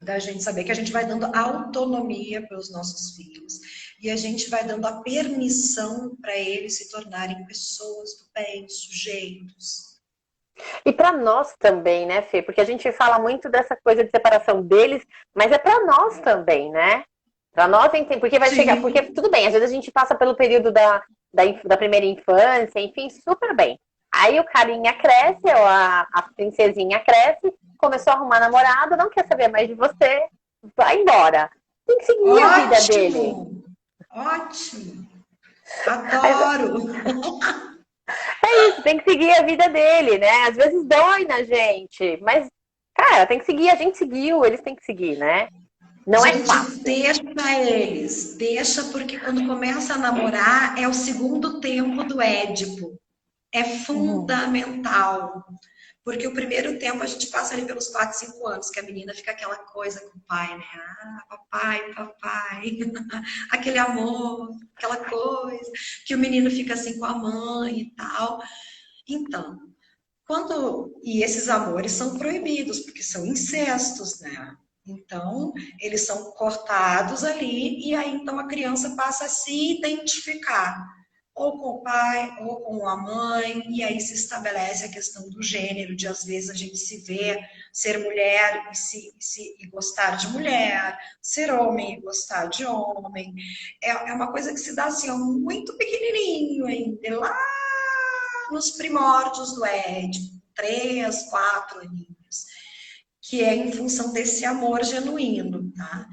da gente saber que a gente vai dando autonomia para os nossos filhos e a gente vai dando a permissão para eles se tornarem pessoas do bem, sujeitos. E para nós também, né, Fê? Porque a gente fala muito dessa coisa de separação deles, mas é para nós também, né? Para nós, porque vai chegar, porque Sim. tudo bem, às vezes a gente passa pelo período da primeira infância, enfim, super bem. Aí o carinha cresce, ou a princesinha cresce, começou a arrumar namorado, não quer saber mais de você, vai embora. Tem que seguir a vida dele. Ótimo! Ótimo! Mas Adoro! é isso, tem que seguir a vida dele, né? Às vezes dói na gente, mas, cara, tem que seguir, a gente seguiu, eles têm que seguir, né? Não é Gente, fácil. deixa eles. Deixa, porque quando começa a namorar é o segundo tempo do Édipo. É Uhum. fundamental. Porque o primeiro tempo a gente passa ali pelos 4, 5 anos, que a menina fica aquela coisa com o pai, né? Ah, papai, papai. Aquele amor, aquela coisa. Que o menino fica assim com a mãe e tal. Então, e esses amores são proibidos, porque são incestos, né? Então, eles são cortados ali, e aí então a criança passa a se identificar, ou com o pai, ou com a mãe, e aí se estabelece a questão do gênero, de às vezes a gente se vê ser mulher e gostar de mulher, ser homem e gostar de homem. É uma coisa que se dá assim, ó, muito pequenininho ainda, lá nos primórdios do Édipo, 3, 4 aninhos, que é em função desse amor genuíno, tá?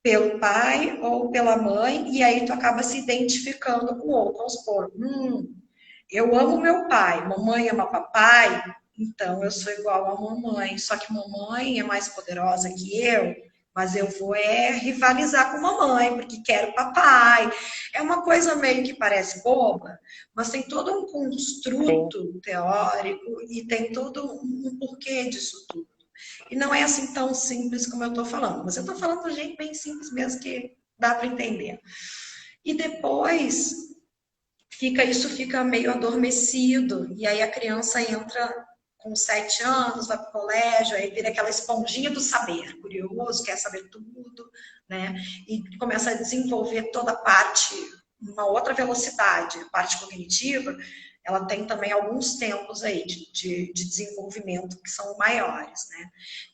Pelo pai ou pela mãe, e aí tu acaba se identificando com o outro. Vamos supor, eu amo meu pai, mamãe ama papai, então eu sou igual a mamãe, só que mamãe é mais poderosa que eu, mas eu vou rivalizar com mamãe, porque quero papai. É uma coisa meio que parece boba, mas tem todo um Sim. construto teórico e tem todo um porquê disso tudo. E não é assim tão simples como eu estou falando, mas eu estou falando de um jeito bem simples mesmo que dá para entender. E depois isso fica meio adormecido, e aí a criança entra com 7 anos, vai para o colégio, aí vira aquela esponjinha do saber, curioso, quer saber tudo, né? E começa a desenvolver toda a parte, uma outra velocidade, a parte cognitiva, ela tem também alguns tempos aí de desenvolvimento que são maiores, né?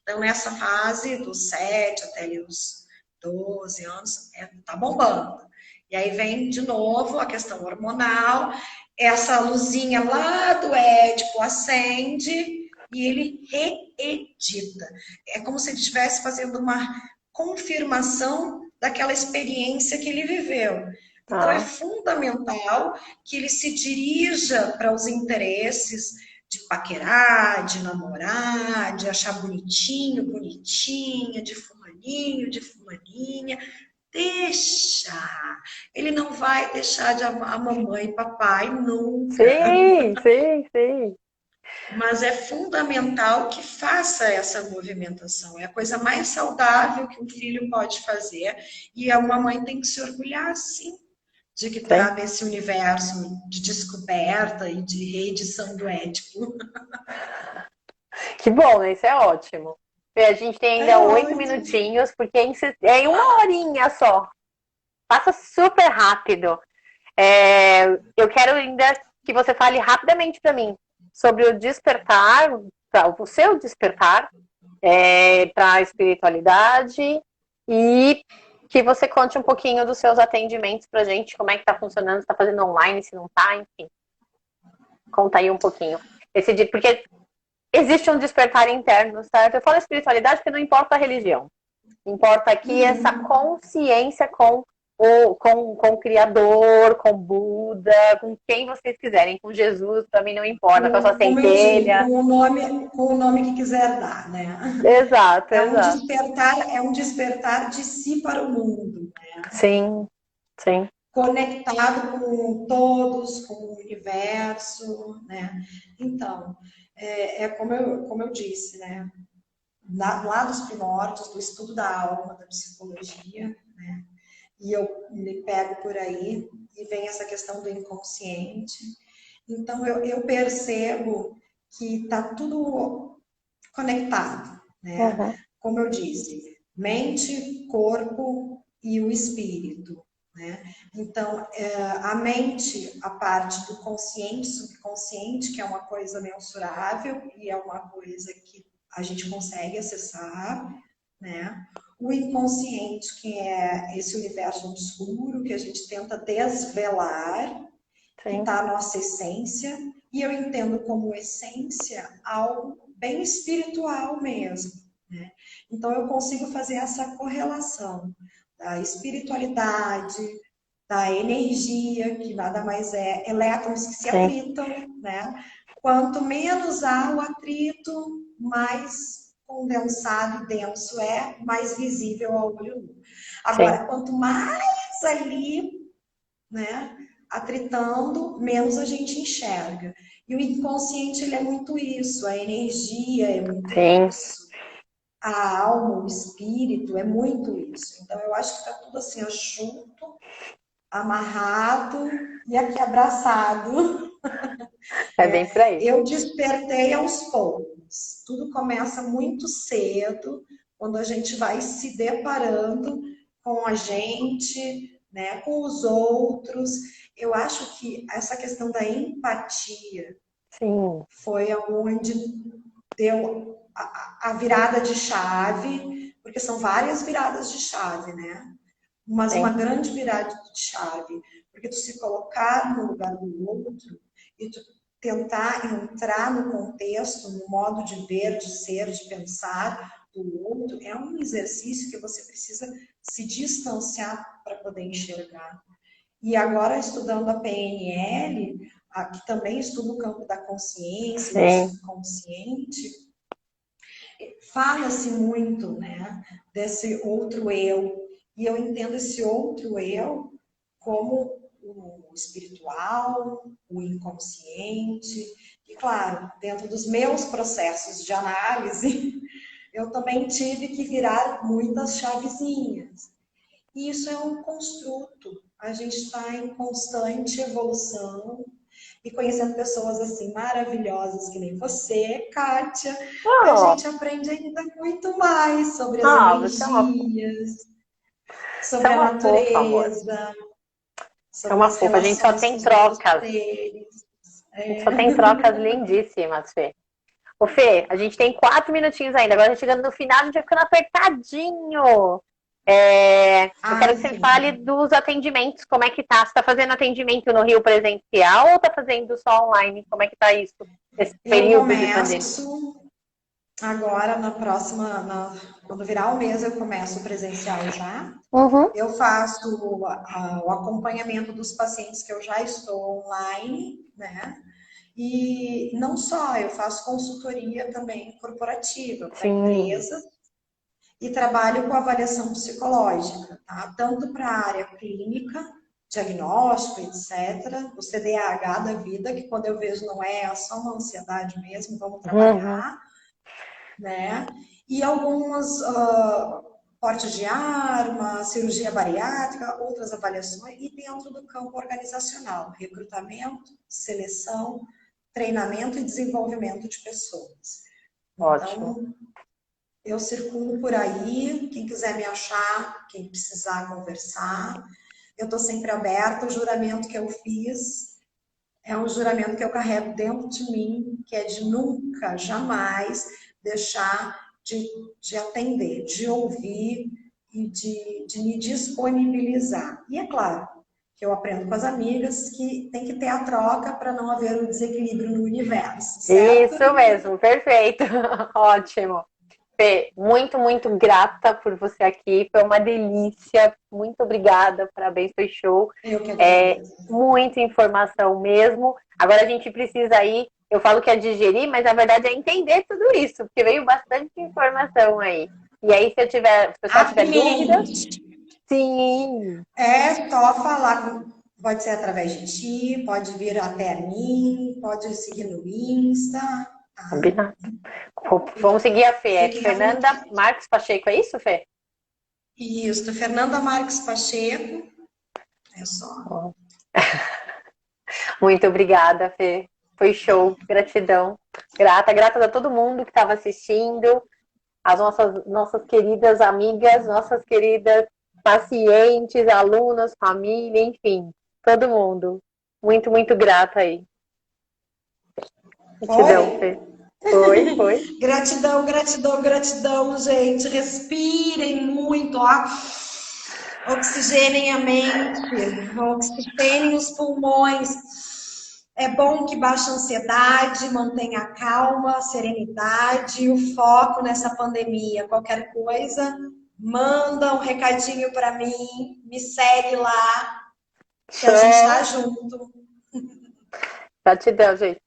Então, nessa fase dos 7 até ali os 12 anos, tá bombando. E aí vem de novo a questão hormonal, essa luzinha lá do Édipo acende e ele reedita. É como se ele estivesse fazendo uma confirmação daquela experiência que ele viveu. Então é Ah, fundamental que ele se dirija para os interesses de paquerar, de namorar, de achar bonitinho, bonitinha, de fulaninho, de fulaninha. Deixa! Ele não vai deixar de amar a mamãe e papai nunca. sim, sim, sim. Mas é fundamental que faça essa movimentação. É a coisa mais saudável que um filho pode fazer. E uma mãe tem que se orgulhar, sim, de que está Sim. nesse universo de descoberta e de reedição do Édipo. Que bom, né? Isso é ótimo. Fê, a gente tem É ainda oito ótimo. minutinhos, porque é em uma horinha só. Passa super rápido. Eu quero ainda que você fale rapidamente para mim sobre o despertar, o seu despertar para a espiritualidade e que você conte um pouquinho dos seus atendimentos para a gente, como é que está funcionando, se está fazendo online, se não está, enfim. Conta aí um pouquinho. Porque existe um despertar interno, certo? Eu falo espiritualidade porque não importa a religião. Importa aqui essa consciência com o Criador, com Buda, com quem vocês quiserem, com Jesus, para mim não importa, com a sua Como eu digo, centelha. com o nome que quiser dar, né? Exato, exato. É um despertar de si para o mundo, né? Sim, sim. Conectado com todos, com o universo, né? Então, como eu disse, né? Lá dos primórdios, do estudo da alma, da psicologia, né? E eu me pego por aí e vem essa questão do inconsciente. Então, eu percebo que está tudo conectado, né? Uhum. Como eu disse, mente, corpo e o espírito, né? Então, a mente, a parte do consciente, subconsciente, que é uma coisa mensurável e é uma coisa que a gente consegue acessar, né? O inconsciente, que é esse universo obscuro que a gente tenta desvelar, que Sim, está a nossa essência, e eu entendo como essência algo bem espiritual mesmo, né? Então eu consigo fazer essa correlação da espiritualidade, da energia, que nada mais é elétrons que se sim, atritam, né? Quanto menos há o atrito, mais condensado e denso é, mais visível ao olho nu. sim, Agora, quanto mais ali, né, atritando, menos a gente enxerga. E o inconsciente, ele é muito isso, a energia é muito sim. isso, a alma, o espírito é muito isso. Então, eu acho que está tudo assim, ó, junto, amarrado e aqui abraçado. É bem por aí. Eu despertei aos poucos. Tudo começa muito cedo, quando a gente vai se deparando com a gente, né, com os outros. Eu acho que essa questão da empatia Sim, foi onde deu a virada de chave, porque são várias viradas de chave, né? Mas uma sim, grande virada de chave, porque tu se colocar no lugar do outro e tu tentar entrar no contexto, no modo de ver, de ser, de pensar do outro, é um exercício que você precisa se distanciar para poder enxergar. E agora, estudando a PNL, que também estuda o campo da consciência e do sim, subconsciente, fala-se muito, né, desse outro eu. E eu entendo esse outro eu como o espiritual, o inconsciente. E, claro, dentro dos meus processos de análise, eu também tive que virar muitas chavezinhas. E isso é um construto. A gente está em constante evolução e conhecendo pessoas assim maravilhosas que nem você, Kátia, a oh, gente aprende ainda muito mais sobre as você energias, você é sobre a uma fofa, amor. natureza, Você é sobre uma as fofa. A gente só relações com tem os outros trocas. seres. A gente só tem trocas lindíssimas, Fê. Ô, Fê, a gente tem 4 minutinhos ainda. Agora chegando no final, a gente vai ficando apertadinho. Eu quero Ai, que você me fale sim. dos atendimentos. Como é que tá? Você tá fazendo atendimento no Rio presencial ou tá fazendo só online? Como é que tá isso? Esse Eu período de pandemia? começo agora, na próxima, quando virar o mês, eu começo presencial já. Uhum. Eu faço o acompanhamento dos pacientes que eu já estou online, né? E não só, eu faço consultoria também corporativa para Sim, empresas e trabalho com avaliação psicológica, tá? Tanto para a área clínica, diagnóstico, etc. O CDAH da vida, que quando eu vejo não é só uma ansiedade mesmo, vamos uhum. trabalhar, né? E algumas porte de arma, cirurgia bariátrica, outras avaliações, e dentro do campo organizacional, recrutamento, seleção, treinamento e desenvolvimento de pessoas. Ótimo. Então, eu circulo por aí, quem quiser me achar, quem precisar conversar, eu estou sempre aberta. O juramento que eu fiz é um juramento que eu carrego dentro de mim, que é de nunca, jamais deixar de atender, de ouvir e de me disponibilizar. E é claro que eu aprendo com as amigas que tem que ter a troca para não haver um desequilíbrio no universo, certo? Isso mesmo, perfeito. Ótimo. Fê, muito, muito grata por você aqui. Foi uma delícia. Muito obrigada. Parabéns, foi show. Eu que É, agradeço. muita informação mesmo. Agora a gente precisa aí, eu falo que é digerir, mas na verdade é entender tudo isso, porque veio bastante informação aí. E aí, se o pessoal tiver dúvidas, Aplique. sim, É só falar, pode ser através de ti, pode vir até mim, pode seguir no Insta, tá? combinado. Vamos seguir a Fê. É Fique Fernanda realmente. Marques Pacheco, é isso, Fê? Isso, Fernanda Marques Pacheco, é só. Muito obrigada, Fê. Foi show. Gratidão. Grata, grata a todo mundo que estava assistindo, as nossas queridas amigas, nossas queridas pacientes, alunos, família, enfim, todo mundo. Muito, muito grata aí. Gratidão, Foi? Fê. Foi, foi. Gratidão, gratidão, gratidão, gente. Respirem muito, ó. Oxigenem a mente, oxigenem os pulmões. É bom que baixe a ansiedade, mantenha a calma, a serenidade e o foco nessa pandemia. Qualquer coisa, manda um recadinho para mim, me segue lá, que a gente tá Show. junto. Gratidão, gente.